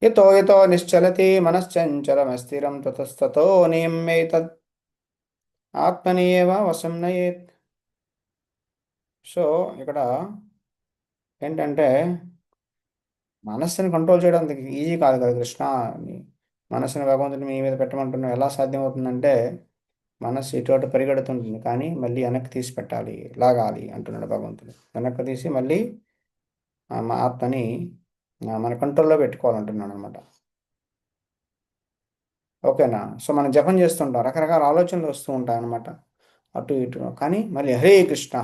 యతో యతో నిశ్చలతి మనశ్చంచలమస్థిరం తతస్తతో నియమ్యేతద్ ఆత్మని ఏవ వశం నయేత్. సో ఇక్కడ ఏంటంటే మనస్సుని కంట్రోల్ చేయడం అంత ఈజీ కాదు కదా కృష్ణ. నీ మనస్సుని భగవంతుని మీ మీద పెట్టమంటున్నావు, ఎలా సాధ్యమవుతుందంటే మనస్సు ఇటు అటు పరిగెడుతుంటుంది కానీ మళ్ళీ వెనక్కి తీసి పెట్టాలి, లాగాలి అంటున్నాడు భగవంతుడు. వెనక్కి తీసి మళ్ళీ మా ఆత్మని మన కంట్రోల్లో పెట్టుకోవాలంటున్నాడు అనమాట. ఓకేనా. సో మనం జపం చేస్తుంటాం, రకరకాల ఆలోచనలు వస్తూ ఉంటాయి అన్నమాట, అటు ఇటు. కానీ మళ్ళీ హరే కృష్ణ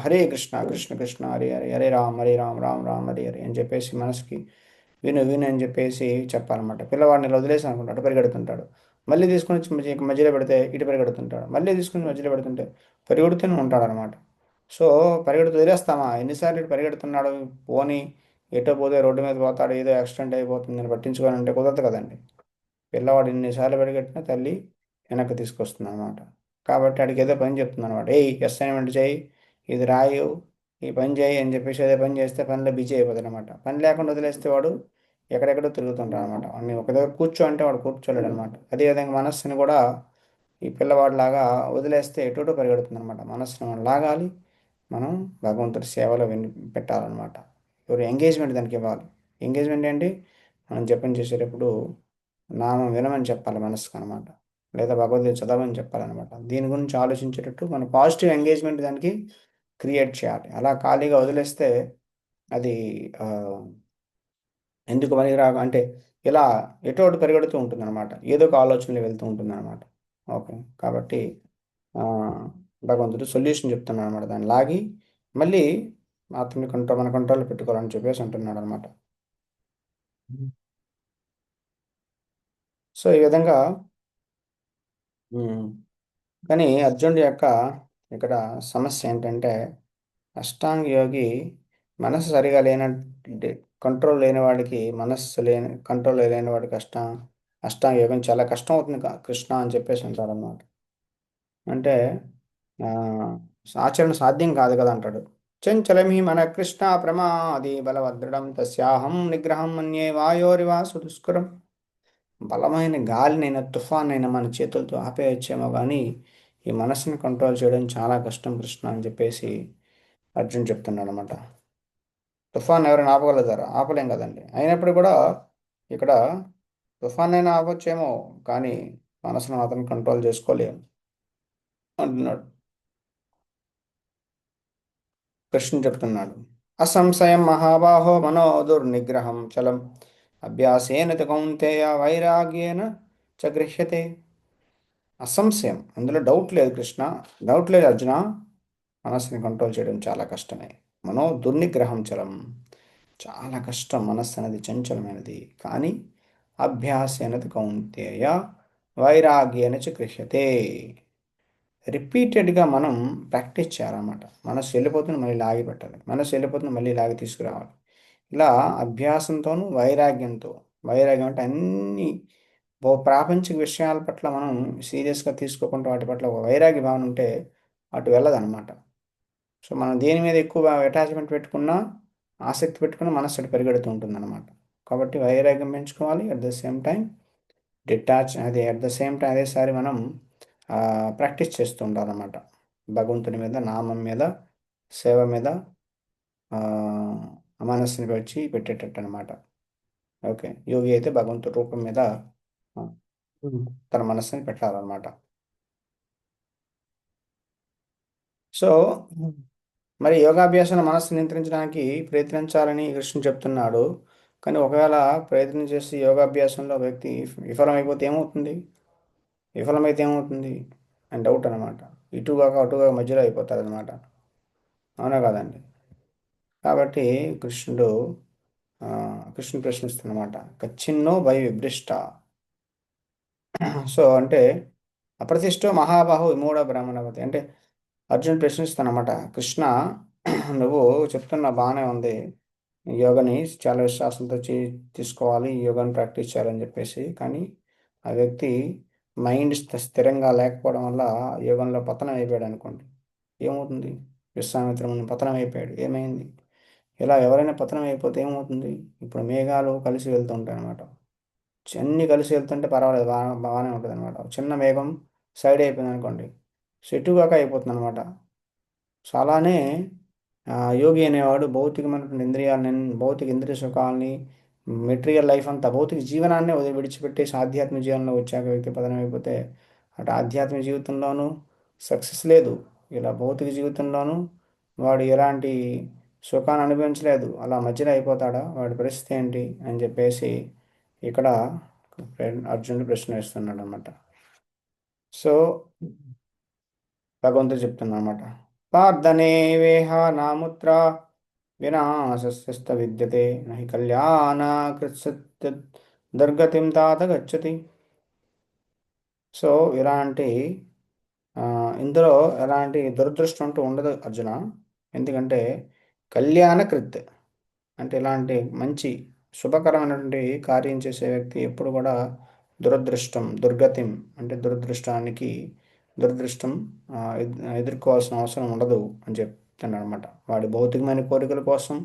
కృష్ణ కృష్ణ హరే హరే హరే రామ్ రామ్ రామ్ హరే హరే అని చెప్పేసి మనసుకి విను విను అని చెప్పేసి చెప్పాలన్నమాట. పిల్లవాడిని ఇలా వదిలేసి అనుకుంటాడు, అటు పరిగెడుతుంటాడు. మళ్ళీ తీసుకుని వచ్చి మధ్యలో పెడితే ఇటు పరిగెడుతుంటాడు, మళ్ళీ తీసుకుని మధ్యలో పెడుతుంటే పరిగెడుతూనే ఉంటాడు అనమాట. సో పరిగెడుతూ వదిలేస్తామా, ఎన్నిసార్లు ఇటు పరిగెడుతున్నాడు, పోని ఎటో పోతే రోడ్డు మీద పోతాడు, ఏదో యాక్సిడెంట్ అయిపోతుందని పట్టించుకోవాలంటే కుదరదు కదండి. పిల్లవాడు ఎన్నిసార్లు పరిగెట్టినా తల్లి వెనక్కి తీసుకొస్తుంది అనమాట. కాబట్టి ఆడికి ఏదో పని చెప్తుంది అనమాట. ఏయ్ అసైన్మెంట్ చేయి, ఇది రాయు, ఈ పని చేయి అని చెప్పేసి అదే పని చేస్తే పనిలో బిజీ అయిపోతాడు అనమాట. పని లేకుండా వదిలేస్తే వాడు ఎక్కడెక్కడో తిరుగుతుంటాడు అనమాట. వాడిని ఒక దగ్గర కూర్చో అంటే వాడు కూర్చోలేడు అనమాట. అదేవిధంగా మనస్సుని కూడా ఈ పిల్లవాడిలాగా వదిలేస్తే ఎటోటో పరిగెడుతుంది అనమాట. మనసును మనం లాగాలి, మనం భగవంతుడి సేవలో పెట్టాలన్నమాట. ఎవరు ఎంగేజ్మెంట్ దానికి ఇవ్వాలి. ఎంగేజ్మెంట్ ఏంటి? మనం జపం చేసేటప్పుడు నామం వినమని చెప్పాలి మనసుకు అనమాట. లేదా భగవద్గీత చదవమని చెప్పాలన్నమాట. దీని గురించి ఆలోచించేటట్టు మనం పాజిటివ్ ఎంగేజ్మెంట్ దానికి క్రియేట్ చేయాలి. అలా ఖాళీగా వదిలేస్తే అది ఆ, ఎందుకు పనికిరాక అంటే ఇలా ఎటో అటు పరిగెడుతూ ఉంటుందన్నమాట. ఏదో ఒక ఆలోచనలు వెళ్తూ ఉంటుందన్నమాట. ఓకే. కాబట్టి ఆ, భగవంతుడు సొల్యూషన్ చెప్తున్నాడు అనమాట. దాన్ని లాగి మళ్ళీ అతని మన కంట్రోల్లో పెట్టుకోవాలని చెప్పేసి అంటున్నాడు అనమాట. సో ఈ విధంగా ఉమ్, కానీ అర్జునుడి యొక్క ఇక్కడ సమస్య ఏంటంటే అష్టాంగ యోగి మనసు సరిగా లేనంటే కంట్రోల్ లేని వాడికి మనస్సు లేని కంట్రోల్ లేని వాడికి అష్టాంగ యోగం చాలా కష్టం అవుతుంది కృష్ణ అని చెప్పేసి అంటారు అన్నమాట. అంటే ఆ, ఆచరణ సాధ్యం కాదు కదా అంటాడు. చంచలమి మన కృష్ణ ప్రమాది బలభద్రుడం తస్యాహం నిగ్రహం మన్యే వాయోరివా సుదుష్కరం. బలమైన గాలినైనా తుఫానైనా మన చేతులతో ఆపేయచ్చేమో కానీ ఈ మనసుని కంట్రోల్ చేయడం చాలా కష్టం కృష్ణ అని చెప్పేసి అర్జున్ చెప్తున్నాడు అనమాట. తుఫాన్ ఎవరైనా ఆపగలుగుతారా? ఆపలేం కదండి. అయినప్పుడు కూడా ఇక్కడ తుఫాన్ అయినా ఆపొచ్చేమో కానీ మనసును మాత్రం కంట్రోల్ చేసుకోలేము అంటున్నాడు. కృష్ణుడు చెప్తున్నాడు. అసంశయం మహాబాహో మనో దుర్నిగ్రహం చలం అభ్యాసేన తు కౌంతేయ వైరాగ్యేన చ గృహ్యతే. అసంశయం, అందులో డౌట్ లేదు కృష్ణ, డౌట్ లేదు అర్జున. మనస్సుని కంట్రోల్ చేయడం చాలా కష్టమే. మనో దుర్నిగ్రహం చలం, చాలా కష్టం. మనస్సు అనేది చంచలమైనది. కానీ అభ్యాసేనది కౌంతేయ వైరాగ్యేన చ గృహ్యతే. రిపీటెడ్గా మనం ప్రాక్టీస్ చేయాలన్నమాట. మనసు వెళ్ళిపోతుంది మళ్ళీ లాగి పెట్టాలి, మనసు వెళ్ళిపోతుంది మళ్ళీ లాగి తీసుకురావాలి. ఇలా అభ్యాసంతోనూ వైరాగ్యంతో. వైరాగ్యం అంటే అన్ని ప్రాపంచిక విషయాల పట్ల మనం సీరియస్గా తీసుకోకుండా వాటి పట్ల ఒక వైరాగ్య భావన ఉంటే అటు వెళ్ళదన్నమాట. సో మనం దేని మీద ఎక్కువ అటాచ్మెంట్ పెట్టుకున్నా, ఆసక్తి పెట్టుకున్నా మనసు అటు పరిగెడుతూ ఉంటుందన్నమాట. కాబట్టి వైరాగ్యం పెంచుకోవాలి. At the same time detach అది అట్ ద సేమ్ టైం అదేసారి మనం ప్రాక్టీస్ చేస్తూ ఉండాలన్నమాట. భగవంతుని మీద, నామం మీద, సేవ మీద ఆ, మనస్సుని వచ్చి పెట్టేటట్టు అనమాట. ఓకే. యోగి అయితే భగవంతుడి రూపం మీద ఆ, తన మనస్సుని పెట్టాలన్నమాట. సో మరి యోగాభ్యాసాన్ని మనస్సు నియంత్రించడానికి ప్రయత్నించాలని కృష్ణుడు చెప్తున్నాడు. కానీ ఒకవేళ ప్రయత్నం చేసి యోగాభ్యాసంలో వ్యక్తి విఫలమైపోతే ఏమవుతుంది? విఫలమైతే ఏమవుతుంది అని డౌట్ అనమాట. ఇటుగాక అటుగా మధ్యలో అయిపోతారు అనమాట. అవునా కదండి? కాబట్టి కృష్ణుడు ఆ, కృష్ణుడు ప్రశ్నిస్తున్నమాట. కచ్చిన్నో భయ విభ్రిష్ట. సో అంటే అప్రతిష్టో మహాబాహు విమూఢ బ్రాహ్మణవతి అంటే అర్జున్ ప్రశ్నిస్తానమాట. కృష్ణ, నువ్వు చెప్తున్న బాగానే ఉంది, యోగని చాలా విశ్వాసంతో తీసుకోవాలి, ఈ యోగాని ప్రాక్టీస్ చేయాలని చెప్పేసి. కానీ ఆ వ్యక్తి మైండ్ స్థిరంగా లేకపోవడం వల్ల యోగంలో పతనం అయిపోయాడు అనుకోండి. ఏమవుతుంది? విశ్వామిత్రముని పతనం అయిపోయాడు, ఏమైంది? ఇలా ఎవరైనా పతనం అయిపోతే ఏమవుతుంది? ఇప్పుడు మేఘాలు కలిసి వెళ్తుంటాయి అనమాట. అన్నీ కలిసి వెళ్తుంటే పర్వాలేదు, బాగానే ఉంటుంది అనమాట. చిన్న మేఘం సైడ్ అయిపోయింది అనుకోండి, సెట్టుగాక అయిపోతుంది అనమాట. సో అలానే యోగి అనేవాడు భౌతికమైనటువంటి ఇంద్రియాలని, భౌతిక ఇంద్రియ సుఖాలని, మెటీరియల్ లైఫ్ అంతా, భౌతిక జీవనాన్ని విడిచిపెట్టేసి ఆధ్యాత్మిక జీవనంలో వచ్చాక వ్యక్తి పతనం అయిపోతే అటు ఆధ్యాత్మిక జీవితంలోనూ సక్సెస్ లేదు, ఇలా భౌతిక జీవితంలోనూ వాడు ఎలాంటి సుఖాన్ని అనుభవించలేదు. అలా మధ్యలో అయిపోతాడా? వాడి పరిస్థితి ఏంటి అని చెప్పేసి ఇక్కడ అర్జునుడు ప్రశ్న వేస్తున్నాడు అనమాట. సో భగవంతుడు చెప్తున్నా అనమాట. పార్థనే వేహ నాముత్ర వినాశస్య విద్యతే నహి కళ్యాణ కృత్సత్య దుర్గతిం తాత గచ్చతి. సో ఇలాంటి ఆ, ఇందులో ఎలాంటి దురదృష్టం అంటూ ఉండదు అర్జున. ఎందుకంటే కళ్యాణకృత్ అంటే ఇలాంటి మంచి శుభకరమైనటువంటి కార్యం చేసే వ్యక్తి ఎప్పుడు కూడా దుర్గతిం అంటే దురదృష్టం ఎదుర్కోవాల్సిన అవసరం ఉండదు అని చెప్తున్నాడు అనమాట. వాడి భౌతికమైన కోరికల కోసం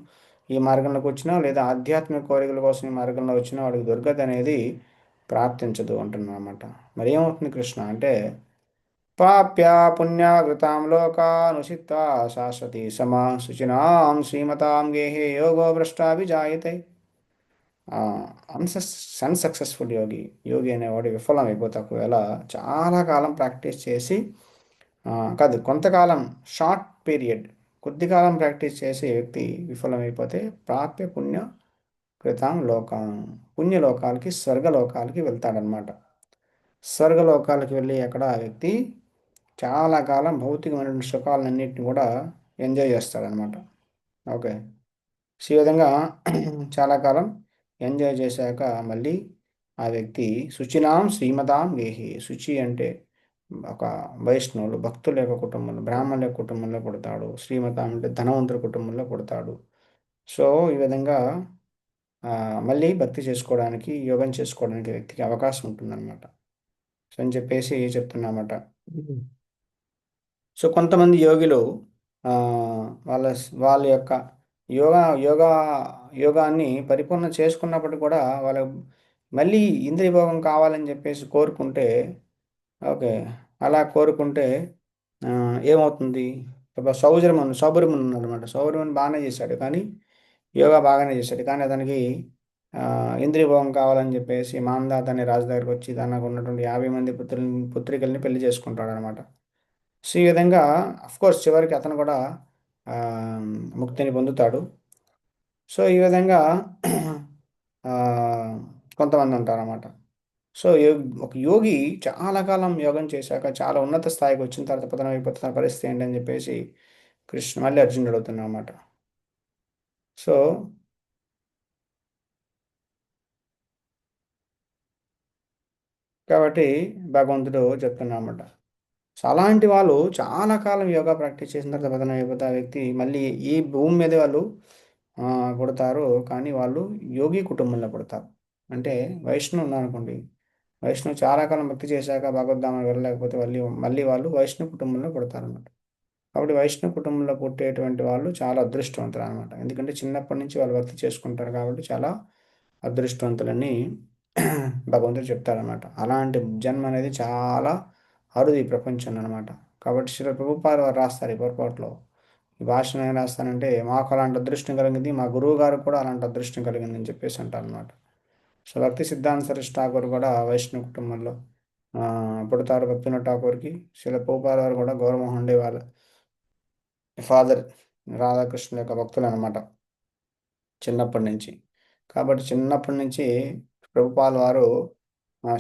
ఈ మార్గంలోకి వచ్చినా, లేదా ఆధ్యాత్మిక కోరికల కోసం ఈ మార్గంలో వచ్చినా వాడికి దుర్గతి అనేది ప్రాప్తించదు అంటున్నాడు అనమాట. మరి ఏమవుతుంది కృష్ణ అంటే ప్రాప్య పుణ్యకృతాం లోకానుషిత్వా శాశ్వతి సమా శుచినాం శ్రీమతాం గేహే యోగో భ్రష్టాభిజాయతే. అన్సక్సెస్ఫుల్ యోగి, యోగి అనేవాడు విఫలం అయిపోతే ఒకవేళ చాలా కాలం ప్రాక్టీస్ చేసి, ఆ, కాదు కొంతకాలం, షార్ట్ పీరియడ్, కొద్ది కాలం ప్రాక్టీస్ చేసే వ్యక్తి విఫలమైపోతే ప్రాప్య పుణ్య కృతాం లోకం, పుణ్యలోకాలకి స్వర్గలోకాలకి వెళ్తాడనమాట. స్వర్గలోకాలకి వెళ్ళి అక్కడ ఆ వ్యక్తి చాలా కాలం భౌతికమైన సుఖాలన్నింటినీ కూడా ఎంజాయ్ చేస్తాడనమాట. ఓకే. సో ఈ విధంగా చాలా కాలం ఎంజాయ్ చేశాక మళ్ళీ ఆ వ్యక్తి శుచినాం శ్రీమతాం గేహి, శుచి అంటే ఒక వైష్ణవులు భక్తుల యొక్క కుటుంబంలో, బ్రాహ్మణుల యొక్క కుటుంబంలో పుడతాడు. శ్రీమతాం అంటే ధనవంతుల కుటుంబంలో పుడతాడు. సో ఈ విధంగా ఆ, మళ్ళీ భక్తి చేసుకోవడానికి, యోగం చేసుకోవడానికి వ్యక్తికి అవకాశం ఉంటుందన్నమాట. సో అని చెప్పేసి చెప్తున్నమాట. సో కొంతమంది యోగులు ఆ, వాళ్ళ వాళ్ళ యొక్క యోగా యోగా యోగాన్ని పరిపూర్ణ చేసుకున్నప్పటికీ కూడా వాళ్ళ మళ్ళీ ఇంద్రియ భోగం కావాలని చెప్పేసి కోరుకుంటే, ఓకే, అలా కోరుకుంటే ఆ, ఏమవుతుంది? ఇప్పుడు సౌబర్మన్ ఉన్నాడు. సౌబర్మన్ బాగానే చేశాడు కానీ, యోగా బాగానే చేశాడు కానీ అతనికి ఆ, ఇంద్రియ భోగం కావాలని చెప్పేసి మాందాత అనే రాజు దగ్గరికి వచ్చి తనకు ఉన్నటువంటి 50 మంది పుత్రికల్ని పెళ్లి చేసుకుంటాడు అనమాట. సో ఈ విధంగా కోర్స్ చివరికి అతను కూడా ఆ, ముక్తిని పొందుతాడు. సో ఈ విధంగా ఆ, కొంతమంది ఉంటారన్నమాట. సో ఒక యోగి చాలా కాలం యోగం చేశాక చాలా ఉన్నత స్థాయికి వచ్చిన తర్వాత పతనం అయిపోతున్న పరిస్థితి ఏంటని చెప్పేసి కృష్ణ మళ్ళీ అర్జునుడు అడుగుతున్నా అన్నమాట. సో కాబట్టి భగవంతుడు చెప్తున్నా అన్నమాట. సో అలాంటి వాళ్ళు చాలా కాలం యోగా ప్రాక్టీస్ చేసిన తర్వాత పతనం అయిపోతే ఆ వ్యక్తి మళ్ళీ ఈ భూమి మీద వాళ్ళు ఆ, పుడతారు కానీ వాళ్ళు యోగి కుటుంబంలో పుడతారు. అంటే వైష్ణవు ఉన్నారనుకోండి, వైష్ణవ్ చాలా కాలం భక్తి చేశాక భగవద్ధామానికి వెళ్ళలేకపోతే మళ్ళీ మళ్ళీ వాళ్ళు వైష్ణవ కుటుంబంలో పుడతారు అన్నమాట. కాబట్టి వైష్ణవ కుటుంబంలో పుట్టేటువంటి వాళ్ళు చాలా అదృష్టవంతులు అనమాట. ఎందుకంటే చిన్నప్పటి నుంచి వాళ్ళు భక్తి చేసుకుంటారు కాబట్టి చాలా అదృష్టవంతులని భగవంతుడు చెప్తారనమాట. అలాంటి జన్మ అనేది చాలా అరుదు ఈ ప్రపంచంలో అనమాట. కాబట్టి శ్రీ ప్రభుపాద వారు రాస్తారు ఈ పొరపాటులో, ఈ భాషను ఏం రాస్తానంటే, మాకు అలాంటి అదృష్టం కలిగింది, మా గురువు గారు కూడా అలాంటి అదృష్టం కలిగింది అని చెప్పేసి అంటారు అనమాట. సో భక్తి సిద్ధాంత సరస్వతి ఠాకూర్ కూడా వైష్ణవ కుటుంబంలో ఆ, పుడతారు. భక్తినాథ్ ఠాకూర్కి శిల ప్రభుపాద వారు కూడా గౌరవమోహన్ డే వాళ్ళ ఫాదర్ రాధాకృష్ణుల యొక్క భక్తులు అనమాట చిన్నప్పటి నుంచి. కాబట్టి చిన్నప్పటి నుంచి ప్రభుపాల్ వారు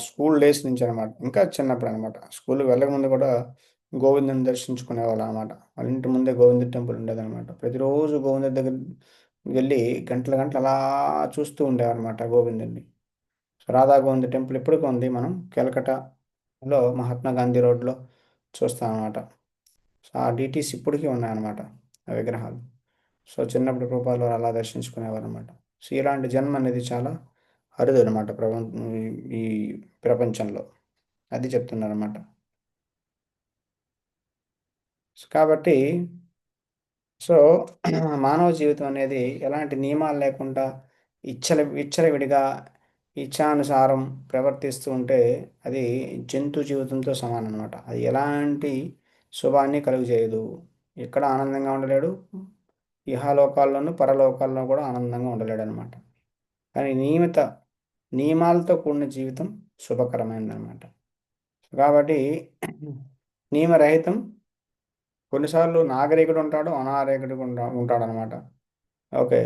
స్కూల్ డేస్ నుంచి అనమాట, ఇంకా చిన్నప్పుడు అనమాట, స్కూల్కి వెళ్ళక ముందు కూడా గోవిందుని దర్శించుకునేవాళ్ళు అనమాట. వాళ్ళ ఇంటి ముందే గోవింద టెంపుల్ ఉండేదన్నమాట. ప్రతిరోజు గోవింద దగ్గర వెళ్ళి గంటల గంటలు అలా చూస్తూ ఉండేవారనమాట గోవిందుని. సో రాధా గోవింద టెంపుల్ ఇప్పటికీ ఉంది, మనం కలకటాలో మహాత్మా గాంధీ రోడ్లో చూస్తాం అనమాట. సో ఆ డీటీస్ ఇప్పటికీ ఉన్నాయన్నమాట, ఆ విగ్రహాలు. సో చిన్నప్పుడు రూపాయలు అలా దర్శించుకునేవారు అనమాట. సో ఇలాంటి జన్మ అనేది చాలా అరుదు అనమాట ఈ ప్రపంచంలో. అది చెప్తున్నారన్నమాట. సో కాబట్టి సో మానవ జీవితం అనేది ఎలాంటి నియమాలు లేకుండా విచ్చలవిడిగా ఇచ్ఛానుసారం ప్రవర్తిస్తూ ఉంటే అది జంతు జీవితంతో సమానం అనమాట. అది ఎలాంటి శుభాన్ని కలుగజేయదు. ఎక్కడ ఆనందంగా ఉండలేడు, ఇహలోకాల్లోనూ పరలోకాల్లో కూడా ఆనందంగా ఉండలేడు అనమాట. కానీ నియమాలతో కూడిన జీవితం శుభకరమైనదన్నమాట. కాబట్టి నియమరహితం, కొన్నిసార్లు నాగరికుడు ఉంటాడు, అనాగరికుడు ఉంటాడనమాట. ఓకే,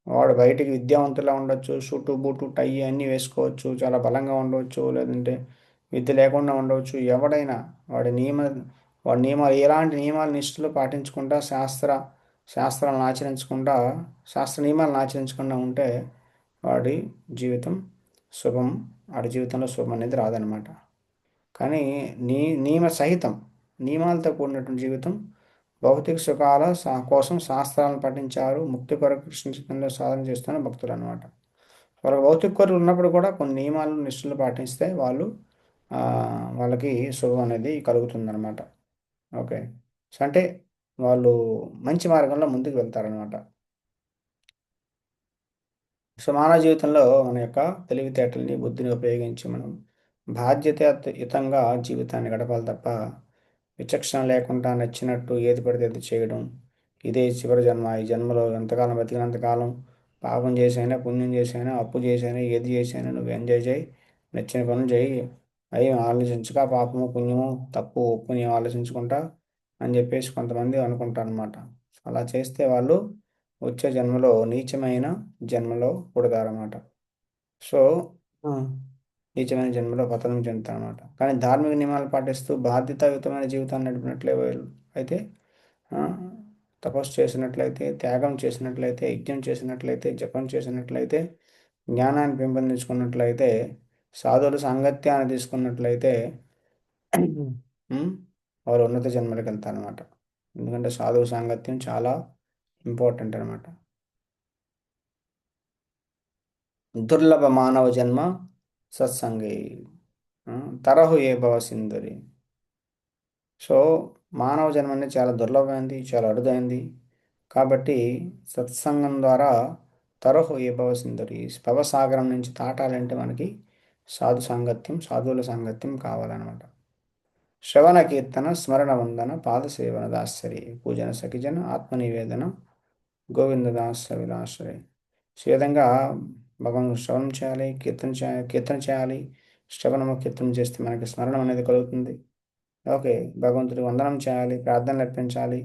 వాడు బయటికి విద్యావంతులా ఉండొచ్చు, సూటు బూటు టై అన్నీ వేసుకోవచ్చు, చాలా బలంగా ఉండవచ్చు, లేదంటే విద్య లేకుండా ఉండవచ్చు. ఎవడైనా వాడి నియమ వాడి నియమాలు, ఎలాంటి నియమాలు నిష్ఠలు పాటించకుండా శాస్త్రాలను ఆచరించకుండా, శాస్త్ర నియమాలను ఆచరించకుండా ఉంటే వాడి జీవితం శుభం, వాడి జీవితంలో శుభం అనేది రాదనమాట. కానీ నియమ సహితం, నియమాలతో కూడినటువంటి జీవితం, భౌతిక సుఖాల కోసం శాస్త్రాలను పఠించారు, ముక్తి కొరకు కృష్ణ చైతన్యంలో సాధన చేస్తున్న భక్తులు అనమాట. వాళ్ళకి భౌతిక కోరికలు ఉన్నప్పుడు కూడా కొన్ని నియమాలు నిష్ఠలు పాటిస్తే ఆ, వాళ్ళకి శుభం అనేది కలుగుతుందన్నమాట. ఓకే. సో అంటే వాళ్ళు మంచి మార్గంలో ముందుకు వెళ్తారనమాట. సో మానవ జీవితంలో మన యొక్క తెలివితేటల్ని, బుద్ధిని ఉపయోగించి మనం బాధ్యతాయుతంగా జీవితాన్ని గడపాలి తప్ప విచక్షణ లేకుండా నచ్చినట్టు ఏది పడితే అది చేయడం, ఇదే చివరి జన్మ. ఈ జన్మలో ఎంతకాలం బతికినంతకాలం పాపం చేసైనా పుణ్యం చేసైనా అప్పు చేసైనా ఏది చేసైనా నువ్వు ఎంజాయ్ చేయి, నచ్చిన పనులు చేయి, అవి ఆలోచించక పాపము పుణ్యము తప్పు ఒప్పుని ఆలోచించుకుంటా అని చెప్పేసి కొంతమంది అనుకుంటారు అనమాట. అలా చేస్తే వాళ్ళు వచ్చే జన్మలో నీచమైన జన్మలో పుడతారన్నమాట. సో ఆ, నీచమైన జన్మలో పతనం చెందుతారన్నమాట. కానీ ధార్మిక నియమాలు పాటిస్తూ బాధ్యతాయుతమైన జీవితాన్ని నడిపినట్లే అయితే ఆ, తపస్సు చేసినట్లయితే, త్యాగం చేసినట్లయితే, యజ్ఞం చేసినట్లయితే, జపం చేసినట్లయితే, జ్ఞానాన్ని పెంపొందించుకున్నట్లయితే, సాధువుల సాంగత్యాన్ని తీసుకున్నట్లయితే ఉమ్, వారు ఉన్నత జన్మలకు వెళ్తారనమాట. ఎందుకంటే సాధువు సాంగత్యం చాలా ఇంపార్టెంట్ అనమాట. దుర్లభ మానవ జన్మ సత్సంగే ఆ, తరహు ఏ భవ సింధురి. సో మానవ జన్మ అనేది చాలా దుర్లభమైంది, చాలా అరుదైంది. కాబట్టి సత్సంగం ద్వారా తరహు ఏ భవ సింధురి, భవసాగరం నుంచి దాటాలంటే మనకి సాధు సాంగత్యం, సాధువుల సాంగత్యం కావాలన్నమాట. శ్రవణ కీర్తన స్మరణ వందన పాద సేవన దాసరి పూజన సఖిజన ఆత్మనివేదన గోవిందదాస విలాసరే. సో ఈ విధంగా భగవాన్ శ్రవణం చేయాలి, కీర్తన చేయాలి. శ్రవణము కీర్తన చేస్తే మనకి స్మరణం అనేది కలుగుతుంది. ఓకే, భగవంతుడికి వందనం చేయాలి, ప్రార్థనలు అర్పించాలి.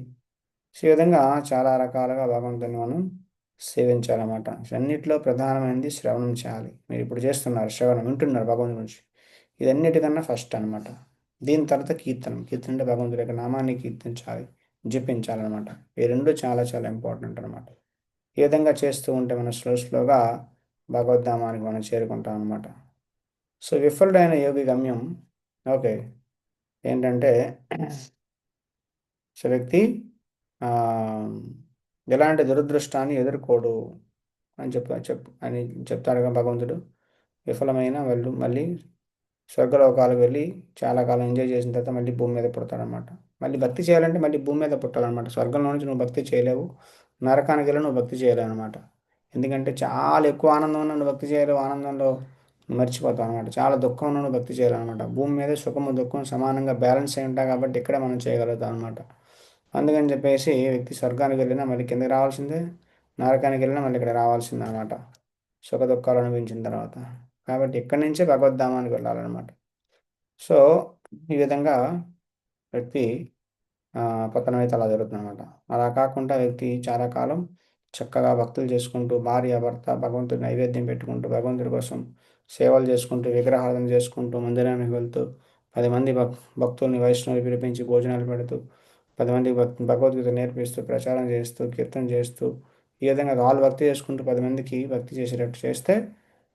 సో ఈ విధంగా చాలా రకాలుగా భగవంతుని మనం సేవించాలన్నమాట. అన్నిటిలో ప్రధానమైనది శ్రవణం చేయాలి. మీరు ఇప్పుడు చేస్తున్నారు శ్రవణం, వింటున్నారు భగవంతుడి గురించి. ఇదన్నిటికన్నా ఫస్ట్ అన్నమాట. దీని తర్వాత కీర్తనం. కీర్తన అంటే భగవంతుడి యొక్క నామాన్ని కీర్తించాలి, జపించాలన్నమాట. ఈ రెండు చాలా చాలా ఇంపార్టెంట్ అనమాట. ఈ విధంగా చేస్తూ ఉంటే మనం స్లోగా భగవద్ధామానికి మనం చేరుకుంటాం అనమాట. సో విఫలుడైన యోగి గమ్యం ఓకే ఏంటంటే సో వ్యక్తి ఆ, ఎలాంటి దురదృష్టాన్ని ఎదుర్కోడు అని అని చెప్తాడు కదా భగవంతుడు. విఫలమైన వాళ్ళు మళ్ళీ స్వర్గలోకాలకు వెళ్ళి చాలా కాలం ఎంజాయ్ చేసిన తర్వాత మళ్ళీ భూమి మీద పుడతాడనమాట. మళ్ళీ భక్తి చేయాలంటే మళ్ళీ భూమి మీద పుట్టాలన్నమాట. స్వర్గంలో నుంచి నువ్వు భక్తి చేయలేవు, నరకానికి వెళ్ళి నువ్వు భక్తి చేయలేవు అనమాట. ఎందుకంటే చాలా ఎక్కువ ఆనందం ఉన్న నువ్వు భక్తి చేయలేవు, ఆనందంలో నువ్వు మర్చిపోతావు అనమాట. చాలా దుఃఖం ఉన్న నువ్వు భక్తి చేయలేవు అనమాట. భూమి మీద సుఖము దుఃఖం సమానంగా బ్యాలెన్స్ అయి ఉంటాయి కాబట్టి ఇక్కడ మనం చేయగలుగుతాం అనమాట. అందుకని చెప్పేసి వ్యక్తి స్వర్గానికి వెళ్ళినా మళ్ళీ కిందకి రావాల్సిందే, నరకానికి వెళ్ళినా మళ్ళీ ఇక్కడ రావాల్సిందే అనమాట, సుఖ దుఃఖాలు అనుభవించిన తర్వాత. కాబట్టి ఇక్కడి నుంచే భగవద్ధామానికి వెళ్ళాలన్నమాట. సో ఈ విధంగా వ్యక్తి ఆ, పతనం అయితే అలా జరుగుతుంది అనమాట. అలా కాకుండా వ్యక్తి చాలా కాలం చక్కగా భక్తులు చేసుకుంటూ భార్య భర్త భగవంతుడి నైవేద్యం పెట్టుకుంటూ భగవంతుడి కోసం సేవలు చేసుకుంటూ విగ్రహారాధన చేసుకుంటూ మందిరానికి వెళ్తూ 10 మంది భక్తుల్ని వైష్ణవులు పిలిపించి భోజనాలు పెడుతూ 10 మందికి భగవద్గీత నేర్పిస్తూ ప్రచారం చేస్తూ కీర్తన చేస్తూ ఈ విధంగా వాళ్ళు భక్తి చేసుకుంటూ 10 మందికి భక్తి చేసేటట్టు చేస్తే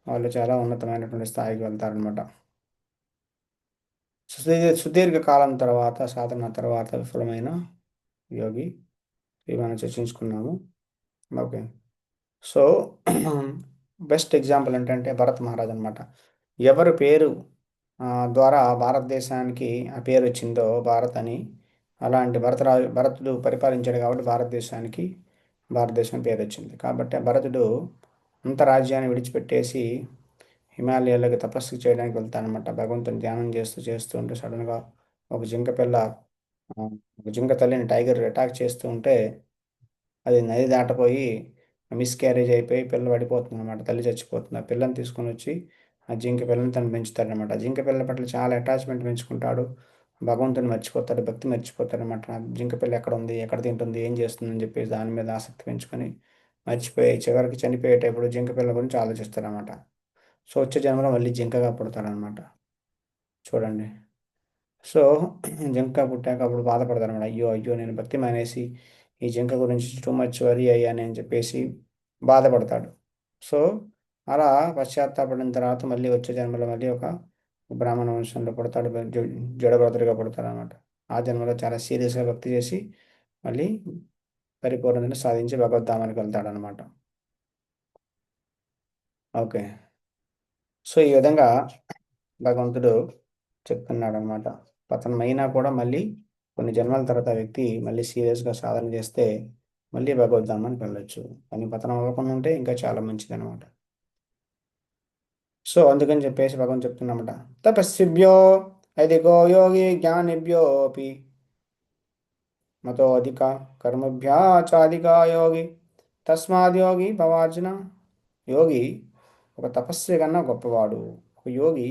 వాళ్ళు చాలా ఉన్నతమైనటువంటి స్థాయికి వెళ్తారనమాట. సుదీర్ఘ కాలం తర్వాత సాధన తర్వాత విఫలమైన యోగి ఇవి మనం చర్చించుకున్నాము. ఓకే. సో బెస్ట్ ఎగ్జాంపుల్ ఏంటంటే భరత్ మహారాజ్ అనమాట. ఎవరి పేరు ఆ, ద్వారా భారతదేశానికి ఆ పేరు వచ్చిందో భారత్ అని, అలాంటి భరతుడు పరిపాలించాడు కాబట్టి భారతదేశం పేరు వచ్చింది. కాబట్టి ఆ భరతుడు అంత రాజ్యాన్ని విడిచిపెట్టేసి హిమాలయాలకు తపస్సు చేయడానికి వెళ్తానమాట. భగవంతుని ధ్యానం చేస్తూ చేస్తూ ఉంటే సడన్గా ఒక జింక పిల్ల ఆ, ఒక జింక తల్లిని టైగర్ అటాక్ చేస్తూ ఉంటే అది నది దాటపోయి మిస్క్యారేజ్ అయిపోయి పిల్ల పడిపోతుంది అనమాట. తల్లి చచ్చిపోతుంది. ఆ పిల్లని తీసుకొని వచ్చి ఆ జింక పిల్లని తను పెంచుతాడనమాట. ఆ జింక పిల్ల పట్ల చాలా అటాచ్మెంట్ పెంచుకుంటాడు. భగవంతుని మర్చిపోతాడు, భక్తి మర్చిపోతాడు అనమాట. ఆ జింక పిల్ల ఎక్కడ ఉంది, ఎక్కడ తింటుంది, ఏం చేస్తుంది అని చెప్పేసి దాని మీద ఆసక్తి పెంచుకొని మర్చిపోయి చివరికి చనిపోయేటప్పుడు జింక పిల్ల గురించి ఆలోచిస్తాడనమాట. సో వచ్చే జన్మలో మళ్ళీ జింకగా పుడతాడనమాట. చూడండి. సో జింక పుట్టాక అప్పుడు బాధపడతారనమాట. అయ్యో అయ్యో నేను భక్తి మానేసి ఈ జింక గురించి టూ మచ్ వరి అయ్యాను అని చెప్పేసి బాధపడతాడు. సో అలా పశ్చాత్తాపడిన తర్వాత మళ్ళీ వచ్చే జన్మలో మళ్ళీ ఒక బ్రాహ్మణ వంశంలో పుడతాడు, జడభద్రుడిగా పుడతాడు అనమాట. ఆ జన్మలో చాలా సీరియస్గా భక్తి చేసి మళ్ళీ పరిపూర్ణతను సాధించి భగవద్ధామానికి వెళ్తాడు అనమాట. ఓకే. సో ఈ విధంగా భగవంతుడు చెప్తున్నాడు అనమాట. పతనమైనా కూడా మళ్ళీ కొన్ని జన్మల తర్వాత ఆ వ్యక్తి మళ్ళీ సీరియస్గా సాధన చేస్తే మళ్ళీ భగవద్ధామానికి వెళ్ళొచ్చు. కానీ పతనం అవ్వకుండా ఉంటే ఇంకా చాలా మంచిది అనమాట. సో అందుకని చెప్పేసి భగవంతుడు చెప్తున్నమాట. తపస్విభ్యో అధికో యోగి జ్ఞానిభ్యోపి మతో అధిక కర్మభ్యాచాధికా యోగి తస్మాత్ యోగి భవార్జున. యోగి ఒక తపస్వి కన్నా గొప్పవాడు, ఒక యోగి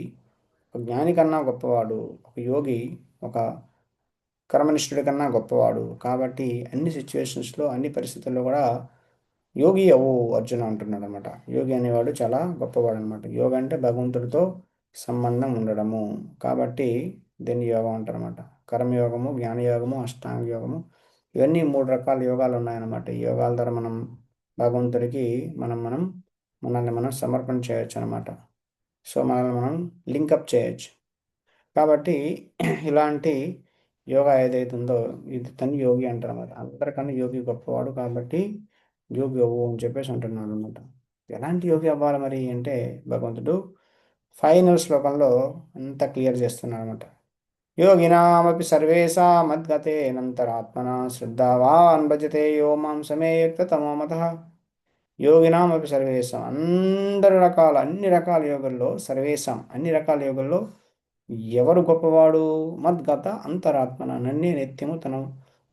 ఒక జ్ఞాని కన్నా గొప్పవాడు, ఒక యోగి ఒక కర్మనిష్ఠుడి కన్నా గొప్పవాడు. కాబట్టి అన్ని సిచ్యువేషన్స్లో, అన్ని పరిస్థితుల్లో కూడా యోగి అవు అర్జున అంటున్నాడు అనమాట. యోగి అనేవాడు చాలా గొప్పవాడు అనమాట. యోగ అంటే భగవంతుడితో సంబంధం ఉండడము. కాబట్టి దీన్ని యోగం అంటారనమాట. కర్మయోగము, జ్ఞానయోగము, అష్టాంగ యోగము, ఇవన్నీ మూడు రకాల యోగాలు ఉన్నాయన్నమాట. ఈ యోగాల ద్వారా మనం భగవంతుడికి మనం మనల్ని మనం సమర్పణ చేయొచ్చు అనమాట. సో మనల్ని మనం లింకప్ చేయొచ్చు. కాబట్టి ఇలాంటి యోగా ఏదైతే ఉందో ఇది తను యోగి అంటారు అన్నమాట. అందరికన్నా యోగి గొప్పవాడు కాబట్టి యోగి అవ్వు అని చెప్పేసి అంటున్నాడు అనమాట. ఎలాంటి యోగి అవ్వాలి మరి అంటే భగవంతుడు ఫైనల్ శ్లోకంలో అంతా క్లియర్ చేస్తున్నాడు అనమాట. యోగినామపి సర్వేషా మద్గతేనంతరాత్మన శ్రద్ధావాన్ భజతే యో మాం సమేయుక్త తమోమతః. యోగినామపి సర్వేషాం, అందరు రకాల అన్ని రకాల యోగుల్లో సర్వేషాం అన్ని రకాల యోగుల్లో ఎవరు గొప్పవాడు? మద్గత అంతరాత్మన, నన్నే నిత్యము తన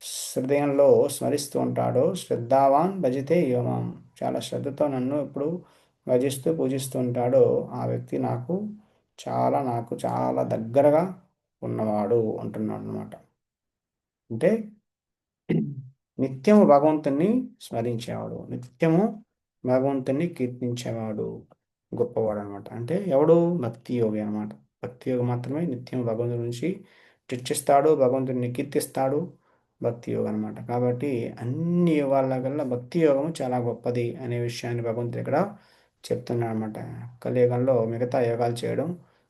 హృదయంలో స్మరిస్తూ ఉంటాడో శ్రద్ధావాన్ భజితే యోమాం, చాలా శ్రద్ధతో నన్ను ఎప్పుడు భజిస్తూ పూజిస్తూ ఉంటాడో ఆ వ్యక్తి నాకు చాలా దగ్గరగా ఉన్నవాడు అంటున్నాడు అనమాట. అంటే నిత్యము భగవంతుణ్ణి స్మరించేవాడు, నిత్యము భగవంతుణ్ణి కీర్తించేవాడు గొప్పవాడు అనమాట. అంటే ఎవడు? భక్తి యోగి అనమాట. భక్తి యోగి మాత్రమే నిత్యం భగవంతుడి నుంచి చర్చిస్తాడు, భగవంతుడిని కీర్తిస్తాడు. భక్తి యోగం అనమాట. కాబట్టి అన్ని యోగాల కల్లా భక్తి యోగము చాలా గొప్పది అనే విషయాన్ని భగవంతుడు ఇక్కడ చెప్తున్నాడు అనమాట. కలియుగంలో మిగతా యోగాలు చేయడం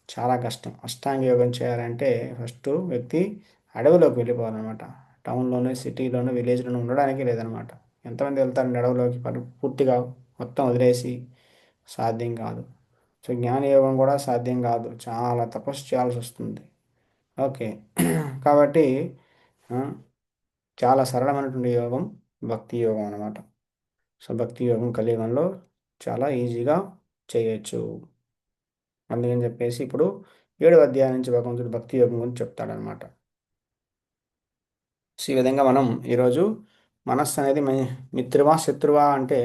చాలా కష్టం. అష్టాంగ యోగం చేయాలంటే ఫస్ట్ వ్యక్తి అడవిలోకి వెళ్ళిపోవాలన్నమాట. టౌన్లోనే, సిటీలోనే, విలేజ్లోనే ఉండడానికి లేదనమాట. ఎంతమంది వెళ్తారండి అడవిలోకి? పూర్తిగా మొత్తం వదిలేసి సాధ్యం కాదు. సో జ్ఞానయోగం కూడా సాధ్యం కాదు, చాలా తపస్సు చేయాల్సి వస్తుంది. ఓకే. కాబట్టి ఆ, చాలా సరళమైనటువంటి యోగం భక్తి యోగం అనమాట. సో భక్తి యోగం కలియుగంలో చాలా ఈజీగా చేయొచ్చు. అందుకని చెప్పేసి ఇప్పుడు 7వ అధ్యాయం నుంచి భగవంతుడు భక్తి యోగం గురించి చెప్తాడనమాట. సో ఈ విధంగా మనం ఈరోజు మనస్సు అనేది మిత్రువా శత్రువా అంటే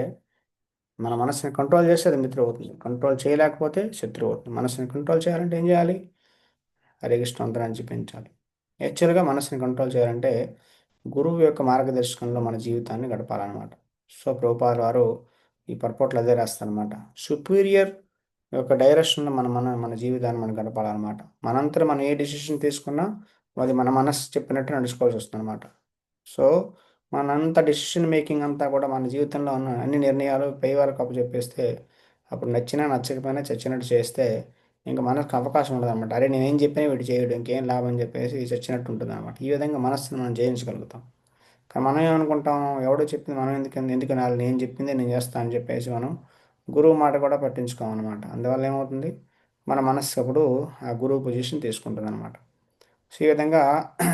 మన మనసుని కంట్రోల్ చేస్తే అది మిత్రువు అవుతుంది, కంట్రోల్ చేయలేకపోతే శత్రువు అవుతుంది. మనసుని కంట్రోల్ చేయాలంటే ఏం చేయాలి? హరే కృష్ణ మంత్రాన్ని జపించాలి. యాక్చువల్గా మనసుని కంట్రోల్ చేయాలంటే గురువు యొక్క మార్గదర్శకంలో మన జీవితాన్ని గడపాలన్నమాట. సో ప్రభుపాద వారు ఈ పర్పోట్లు అదే రాస్తారనమాట. సుపీరియర్ యొక్క డైరెక్షన్లో మన జీవితాన్ని మనం గడపాలన్నమాట. మనంతా మనం ఏ డిసిషన్ తీసుకున్నా అది మన మనసు చెప్పినట్టు నడుచుకోవాల్సి వస్తుంది అనమాట. సో మనంత డెసిషన్ మేకింగ్ అంతా కూడా మన జీవితంలో ఉన్న అన్ని నిర్ణయాలు పై వరకు అప్పు చెప్పేస్తే అప్పుడు నచ్చినా నచ్చకపోయినా చచ్చినట్టు చేస్తే ఇంకా మనకు అవకాశం ఉండదు అనమాట. అరే నేనేం చెప్పినా వీడు చేయడం ఇంకేం లాభం అని చెప్పేసి చచ్చినట్టు ఉంటుంది అనమాట. ఈ విధంగా మనస్సును మనం జయించగలుగుతాం. కానీ మనం ఏమనుకుంటాం? ఎవడో చెప్పింది మనం ఎందుకు నాలు, నేను చెప్పింది నేను చేస్తాను అని చెప్పేసి మనం గురువు మాట కూడా పట్టించుకోం అనమాట. అందువల్ల ఏమవుతుంది? మన మనస్సు అప్పుడు ఆ గురువు పొజిషన్ తీసుకుంటుంది అనమాట. సో ఈ విధంగా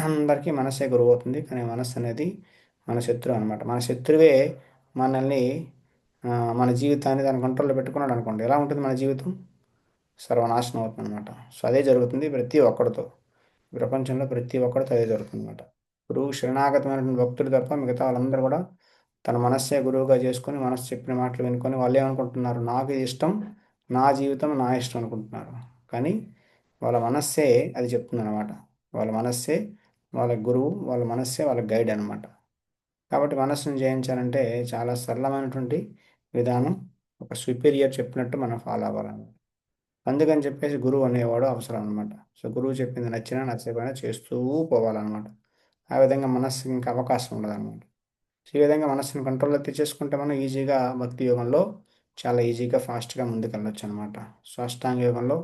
అందరికీ మనస్సే గురువు అవుతుంది. కానీ మనస్సు అనేది మన శత్రువు అనమాట. మన శత్రువే మనల్ని మన జీవితాన్ని దాని కంట్రోల్లో పెట్టుకున్నాడు అనుకోండి, ఎలా ఉంటుంది మన జీవితం? సర్వనాశనం అవుతుంది అనమాట. సో అదే జరుగుతుంది ప్రతి ఒక్కడితో. ప్రపంచంలో ప్రతి ఒక్కడితో అదే జరుగుతుంది అనమాట. గురువు శరణాగతమైనటువంటి భక్తులు తప్ప మిగతా వాళ్ళందరూ కూడా తన మనస్సే గురువుగా చేసుకొని మనస్సు చెప్పిన మాటలు వినుకొని వాళ్ళు ఏమనుకుంటున్నారు? నాకు ఇది ఇష్టం, నా జీవితం నా ఇష్టం అనుకుంటున్నారు. కానీ వాళ్ళ మనస్సే అది చెప్తుంది అనమాట. వాళ్ళ మనస్సే వాళ్ళ గురువు, వాళ్ళ మనస్సే వాళ్ళ గైడ్ అనమాట. కాబట్టి మనస్సును జయించాలంటే చాలా సరళమైనటువంటి విధానం, ఒక సుపీరియర్ చెప్పినట్టు మనం ఫాలో అవ్వాలన్నమాట. అందుకని చెప్పేసి గురువు అనేవాడు అవసరం అనమాట. సో గురువు చెప్పింది నచ్చినా నచ్చకపోయినా చేస్తూ పోవాలన్నమాట. ఆ విధంగా మనస్సుకి ఇంకా అవకాశం ఉండదన్నమాట. సో ఈ విధంగా మనస్సుని కంట్రోల్లో తెచ్చేసుకుంటే మనం ఈజీగా భక్తి యోగంలో చాలా ఈజీగా ఫాస్ట్గా ముందుకెళ్ళొచ్చు అనమాట. సో అష్టాంగ యోగంలో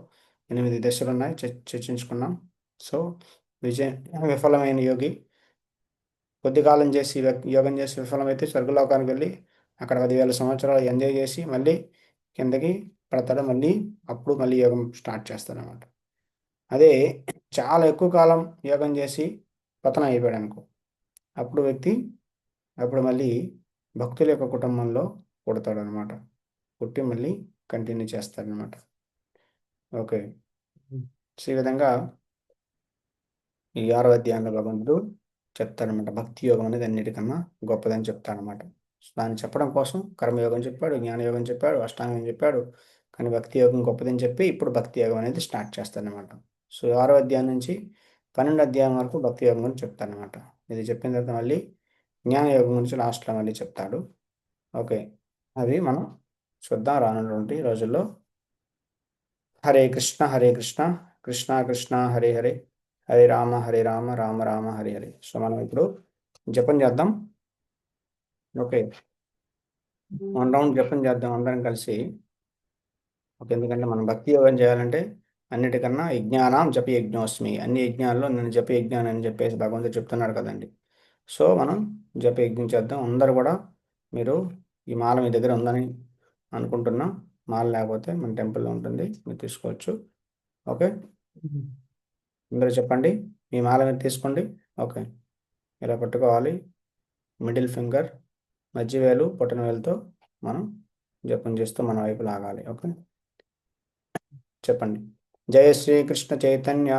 8 దశలు ఉన్నాయి, చర్చించుకున్నాం. సో విజయ విఫలమైన యోగి కొద్ది కాలం చేసి యోగం చేసి విఫలమైతే స్వర్గలోకానికి వెళ్ళి అక్కడ 10,000 సంవత్సరాలు ఎంజాయ్ చేసి మళ్ళీ కిందకి పడతాడు. అప్పుడు మళ్ళీ యోగం స్టార్ట్ చేస్తాడు అనమాట. అదే చాలా ఎక్కువ కాలం యోగం చేసి పతనం అయిపోయాడు అనుకో, అప్పుడు వ్యక్తి అప్పుడు మళ్ళీ భక్తుల యొక్క కుటుంబంలో పుడతాడు అనమాట. పుట్టి మళ్ళీ కంటిన్యూ చేస్తాడనమాట. ఓకే. సో ఈ విధంగా ఈ 6వ అధ్యాయంలో భగవంతుడు చెప్తాడనమాట. భక్తి యోగం అనేది అన్నిటికన్నా గొప్పదని చెప్తాడనమాట. దాన్ని చెప్పడం కోసం కర్మయోగం చెప్పాడు, జ్ఞానయోగం చెప్పాడు, అష్టాంగం చెప్పాడు. కానీ భక్తి యోగం గొప్పదని చెప్పి ఇప్పుడు భక్తి యోగం అనేది స్టార్ట్ చేస్తాడనమాట. సో 6వ అధ్యాయం నుంచి 12వ అధ్యాయం వరకు భక్తి యోగం గురించి చెప్తాడనమాట. ఇది చెప్పిన తర్వాత మళ్ళీ జ్ఞానయోగం గురించి లాస్ట్లో మళ్ళీ చెప్తాడు. ఓకే, అవి మనం చూద్దాం రానున్నటువంటి రోజుల్లో. హరే కృష్ణ కృష్ణ కృష్ణ హరే హరే, హరే రామ రామ రామ హరే హరే. సో మనం ఇప్పుడు జపం చేద్దాం. ఓకే, 1 రౌండ్ జపం చేద్దాం అందరం కలిసి. ఓకే, ఎందుకంటే మనం భక్తి యోగం చేయాలంటే అన్నిటికన్నా యజ్ఞానాం జప యజ్ఞోస్మి, అన్ని యజ్ఞాల్లో నేను జప యజ్ఞాన్ని అని చెప్పేసి భగవంతుడు చెప్తున్నాడు కదండి. సో మనం జప యజ్ఞం చేద్దాం అందరూ కూడా. మీరు ఈ మాల మీ దగ్గర ఉందని అనుకుంటున్నా. మాల లేకపోతే మన టెంపుల్లో ఉంటుంది, మీరు తీసుకోవచ్చు. ఓకే, అందరూ చెప్పండి. మీ మాల మీరు తీసుకోండి. ఓకే, ఇలా పట్టుకోవాలి. మిడిల్ ఫింగర్, మధ్య వేలు, బొటన వేలుతో మనం జపం చేస్తూ మన వైపు లాగాలి. ఓకే, చెప్పండి. జయ శ్రీ కృష్ణ చైతన్య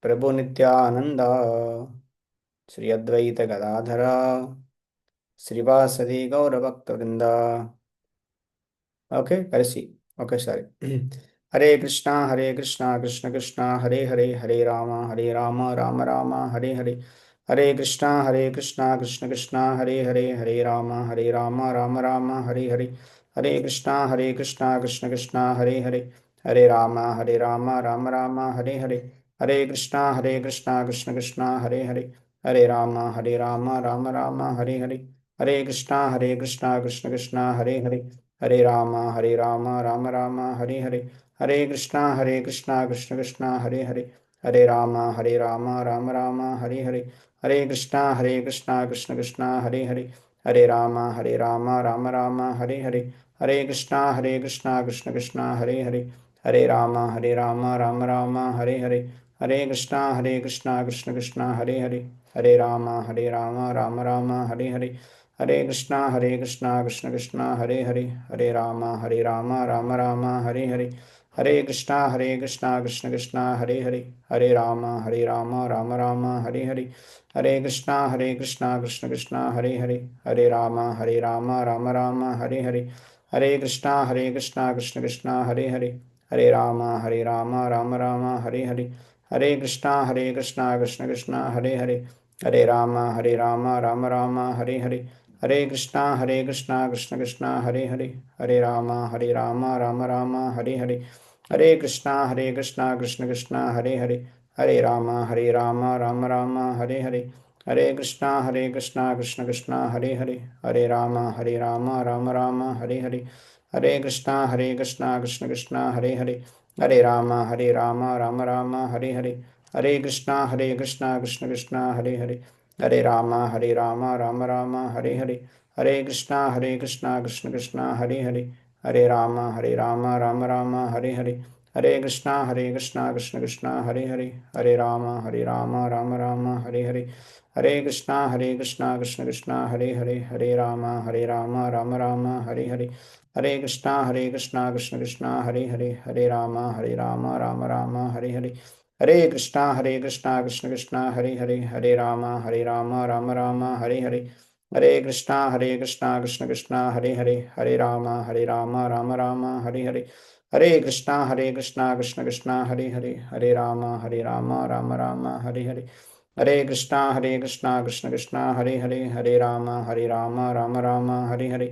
ప్రభు నిత్యానంద శ్రీ అద్వైత గదాధర శ్రీవాసది గౌరభక్త వృంద. ఓకే, కలిసి ఒకేసారి. హరే కృష్ణ కృష్ణ కృష్ణ హరే హరే, హరే రామ రామ రామ హరే హరే. హరే కృష్ణ కృష్ణ కృష్ణ హరే హరే, హరే రామ రామ రామ హరే హరే. హరే కృష్ణ కృష్ణ కృష్ణ హరే హరే, హరే రామ రామ రామ హరే హరే. హరే కృష్ణ కృష్ణ కృష్ణ హరే హరే, హరే రామ రామ రామ హరే హరే. హరే కృష్ణ కృష్ణ కృష్ణ హరే హరే, హరే రామ రామ రామ హరే హరే. హరే కృష్ణ కృష్ణ కృష్ణ హరే హరే, హరే రామ రామ రామ హరే హరే. హరే కృష్ణ కృష్ణ కృష్ణ హరే హరే, హరే రామ రామ రామ హరే హరే. హరే కృష్ణ కృష్ణ కృష్ణ హరే హరే, హరే రామ రామ రామ హరే హరే. హరే కృష్ణ కృష్ణ కృష్ణ హరే హరే, హరే రామ రామ రామ హరే హరే. హరే కృష్ణ కృష్ణ కృష్ణ హరే హరే, హరే రామ రామ రామ హరే హరే. హరే కృష్ణ కృష్ణ కృష్ణ హరే హరే, హరే రామ రామ రామ హరే హరే. హరే కృష్ణ కృష్ణ కృష్ణ హరే హరే, హరే రామ రామ రామ హరే హరే. హరే కృష్ణ కృష్ణ కృష్ణ హరే హరే, హరే రామ రామ రామ హరే హరే. కృష్ణ కృష్ణ కృష్ణ హరే హరే, హరే రామ రామ రామ హరే హరే. కృష్ణ కృష్ణ కృష్ణ హరే హరే, హరే రామ రామ రామ హరే హరే. కృష్ణ కృష్ణ కృష్ణ హరే హరే, హరే రామ రామ రామ హరే హరే. కృష్ణ కృష్ణ కృష్ణ హరే హరే, హరే రామ రామ రామ హరే హరే. కృష్ణ కృష్ణ కృష్ణ హరే హరే, హరే రామ రామ రామ హరే హరే. కృష్ణ కృష్ణ కృష్ణ హరే హరే, హరే రామ రామ రామ హరే హరే. కృష్ణ కృష్ణ కృష్ణ హరే హరే, హరే రామ రామ రామ హరే హరే. కృష్ణ కృష్ణ కృష్ణ హరే హరే, హరే రామ రామ రామ హరే హరే. కృష్ణ కృష్ణ కృష్ణ హరే హరే, హరే రామ రామ రామ హరే హరే. కృష్ణ కృష్ణ కృష్ణ హరే హరే, హరే రామ రామ రామ హరే హరే. కృష్ణ కృష్ణ కృష్ణ హరే హరే, హరే రామ రామ రామ హరే హరే. కృష్ణ కృష్ణ కృష్ణ హరే హరే, హరే రామ రామ రామ హరే హరే. కృష్ణ కృష్ణ కృష్ణ హరే హరే,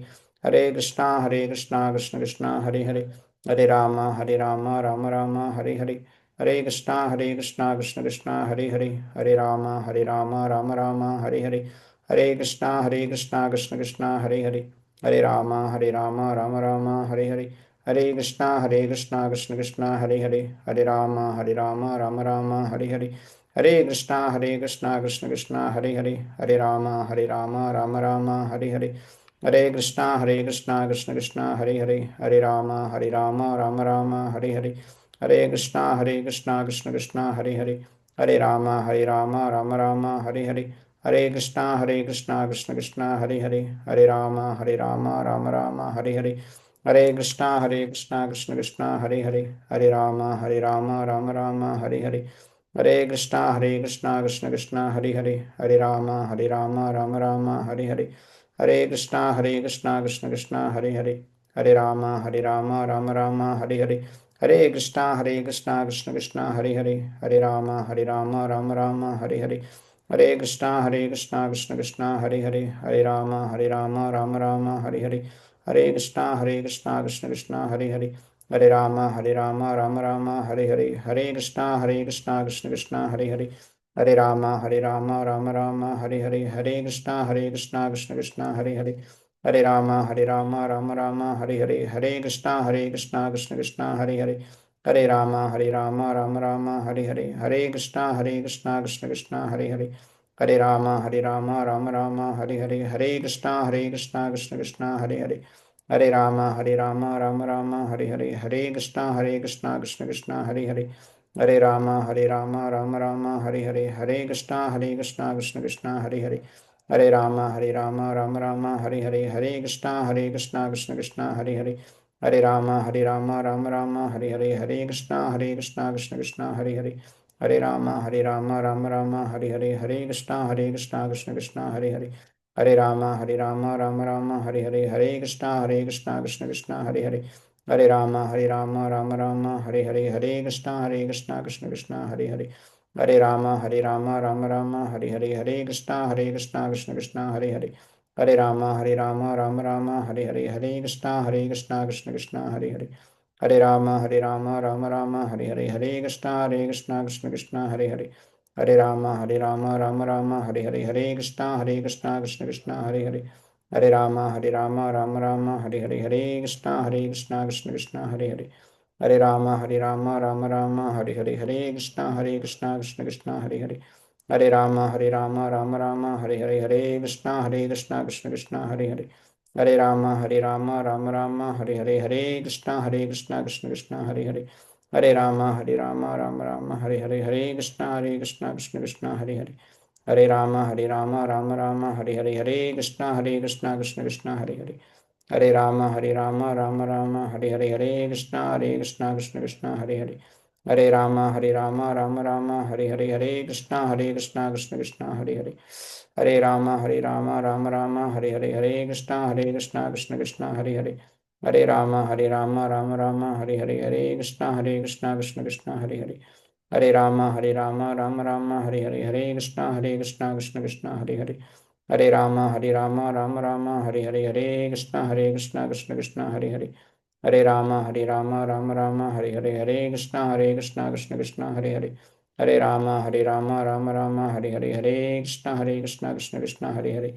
హరే రామ రామ రామ హరే హరే. కృష్ణ కృష్ణ కృష్ణ హరే హరే, హరే రామ రామ హరే హరే. కృష్ణ కృష్ణ కృష్ణ హరే హరే, హరే రామ రామ రామ హరే హరే. కృష్ణ కృష్ణ కృష్ణ హరే హరే, హరే రామ రామ రామ హరే హరే. కృష్ణ కృష్ణ కృష్ణ హరే హరే, హరే రామ రామ రామ హరే హరే. కృష్ణ కృష్ణ కృష్ణ హరే హరే, హరే రామ రామ రామ హరే హరే. కృష్ణ కృష్ణ కృష్ణ హరే హరే, హరే రామ రామ రామ హరే హరే. కృష్ణ కృష్ణ కృష్ణ హరే హరే, హరే రామ రామ రామ హరే హరే. కృష్ణ కృష్ణ కృష్ణ హరే హరే, హరే రామ రామ రామ హరే హరే. కృష్ణ కృష్ణ కృష్ణ హరే హరే, హరే రామ రామ రామ హరే హరే. కృష్ణ కృష్ణ కృష్ణ హరే హరే, హరే రామ రామ రామ హరే హరే. हरे कृष्णा कृष्ण कृष्ण हरे हरे, हरे राम राम हरे हरे, हरे कृष्णा कृष्ण कृष्ण हरे हरे, हरे राम राम हरे हरे, हरे कृष्णा कृष्ण कृष्ण हरे हरे, हरे राम राम हरे हरे, हरे कृष्णा कृष्ण कृष्ण हरे हरे, हरे राम राम हरे हरे, हरे कृष्णा कृष्ण कृष्ण हरे हरे, हरे राम हरे हरे, हरे कृष्णा कृष्ण कृष्ण हरे हरे, हरे राम हरे हरे, हरे कृष्णा कृष्ण कृष्ण हरे हरे, हरे राम हरे हरे, हरे कृष्णा कृष्ण कृष्ण हरे हरे, हरे राम हरे हरे, हरे कृष्णा कृष्ण कृष्ण हरे हरे, हरे राम हरे हरे, हरे कृष्णा कृष्ण कृष्ण हरे हरे, हरे राम हरे हरे, हरे कृष्णा कृष्ण कृष्ण हरे हरे, हरे राम हरे हरे, हरे कृष्णा कृष्ण कृष्ण हरे हरे, हरे राम हरे हरे, हरे कृष्णा कृष्ण कृष्ण हरे हरे, हरे राम हरे हरे, हरे कृष्णा कृष्ण कृष्ण हरे हरे, हरे राम हरे हरे, हरे कृष्णा कृष्ण कृष्ण हरे हरे, हरे राम हरे हरे, हरे कृष्णा कृष्ण कृष्ण हरे हरे, हरे राम हरे हरे, हरे कृष्णा कृष्ण कृष्ण हरे हरे, हरे राम हरे हरे, हरे कृष्णा कृष्ण कृष्ण हरे हरे, हरे राम हरे हरे, हरे कृष्णा कृष्ण कृष्ण हरे हरे, हरे राम हरे हरे, हरे कृष्णा कृष्ण कृष्ण हरे हरे, हरे राम हरे हरे, हरे कृष्णा कृष्ण कृष्ण हरे हरे, हरे राम हरे हरे, हरे कृष्णा कृष्ण कृष्ण हरे हरे, हरे राम हरे हरे, हरे कृष्णा कृष्ण कृष्ण हरे हरे, हरे राम हरे हरे, हरे कृष्णा कृष्ण कृष्ण हरे हरे, हरे राम हरे हरे, हरे कृष्णा कृष्ण कृष्ण हरे हरे, हरे राम हरे हरे, हरे कृष्णा कृष्ण कृष्ण हरे हरे, हरे राम हरे हरे, हरे कृष्णा कृष्ण कृष्ण हरे हरे, हरे राम हरे हरे, हरे कृष्णा कृष्ण कृष्ण हरे हरे, हरे राम हरे हरे, हरे कृष्णा कृष्ण कृष्ण हरे हरे, हरे राम हरे हरे, हरे कृष्णा कृष्ण कृष्ण हरे हरे, हरे राम हरे हरे, हरे कृष्णा कृष्ण कृष्ण हरे हरे, हरे राम हरे हरे, हरे कृष्णा कृष्ण कृष्ण हरे हरे, हरे राम हरे हरे, हरे कृष्णा कृष्ण कृष्ण हरे हरे, हरे राम हरे हरे, हरे कृष्णा कृष्ण कृष्ण हरे हरे, हरे राम हरे हरे, हरे कृष्णा कृष्ण कृष्ण हरे हरे,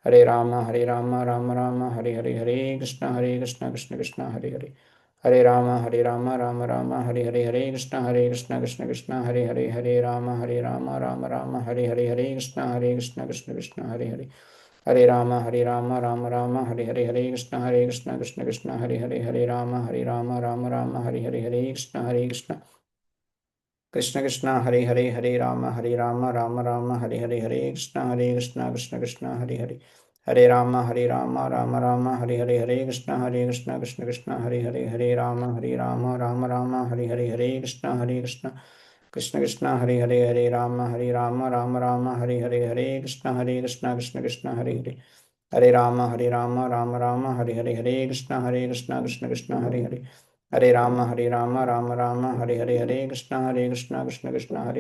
हरे राम हरे हरे, हरे कृष्णा कृष्ण कृष्ण हरे हरे, हरे राम हरे हरे, हरे कृष्णा कृष्ण कृष्ण हरे हरे, हरे राम हरे हरे, हरे कृष्णा कृष्ण कृष्ण हरे हरे, हरे राम हरे कृष्ण कृष्ण कृष्ण हरे हरे, हरे राम हरे हरे कृष्ण कृष्ण कृष्ण हरे हरे, हरे राम हरे कृष्ण कृष्ण कृष्ण हरे हरे, हरे राम हरे कृष्ण कृष्ण कृष्ण हरे हरे, हरे राम हरे कृष्ण कृष्ण कृष्ण हरे हरे, हरे राम हरे कृष्ण कृष्ण कृष्ण हरे हरे, हरे राम हरे कृष्ण कृष्ण कृष्ण हरे हरे, हरे राम हरे कृष्ण कृष्ण कृष्ण हरे हरे, हरे राम हरे कृष्ण कृष्ण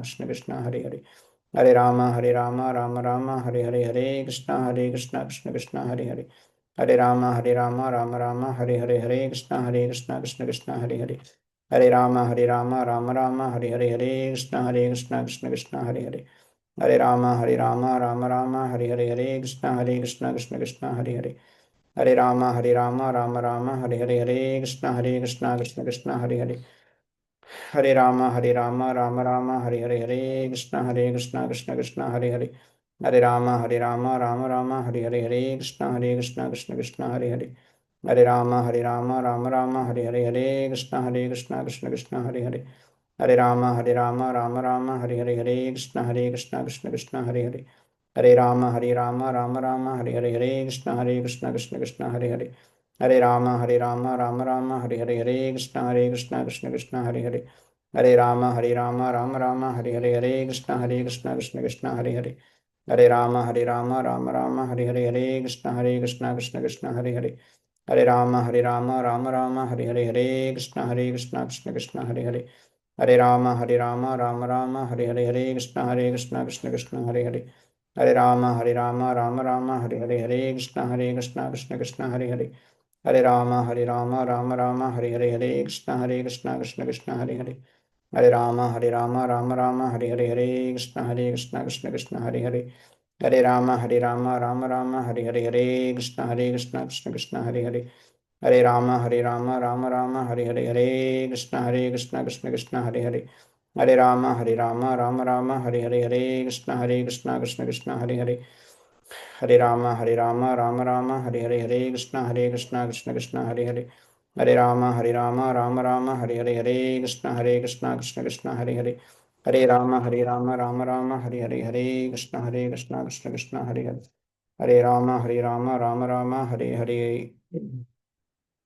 कृष्ण हरे हरे, हरे राम हरे कृष्ण कृष्ण कृष्ण हरे हरे, हरे राम हरे कृष्ण कृष्ण कृष्ण हरे हरे, हरे राम हरे कृष्ण कृष्ण कृष्ण हरे हरे, हरे राम हरे कृष्ण कृष्ण कृष्ण हरे हरे, हरे राम हरे कृष्ण कृष्ण कृष्ण हरे हरे, हरे राम हरे कृष्ण कृष्ण कृष्ण हरे हरे, हरे राम हरे कृष्ण कृष्ण कृष्ण हरे हरे, हरे राम हरे कृष्ण कृष्ण कृष्ण हरे हरे, हरे राम हरे कृष्ण कृष्ण कृष्ण हरे हरे, हरे राम हरे कृष्ण कृष्ण कृष्ण हरे हरे, हरे राम राम राम हरे हरे कृष्ण कृष्ण कृष्ण हरे राम हरे कृष्ण कृष्ण कृष्ण हरे राम हरे कृष्ण कृष्ण कृष्ण हरे राम हरे कृष्ण कृष्ण कृष्ण हरे राम कृष्ण कृष्ण कृष्ण हरे राम हरे कृष्ण कृष्ण कृष्ण हरे राम हरे कृष्ण कृष्ण हरे कृष्ण कृष्ण कृष्ण हरे कृष्ण कृष्ण कृष्ण हरे कृष्ण कृष्ण कृष्ण हरे कृष्ण कृष्ण कृष्ण हरे कृष्ण कृष्ण कृष्ण हरे कृष्ण कृष्ण कृष्ण हरे कृष्ण कृष्ण कृष्ण हरे कृष्ण कृष्ण कृष्ण हरे कृष्ण कृष्ण कृष्ण हरे राम राम राम हरे हरे।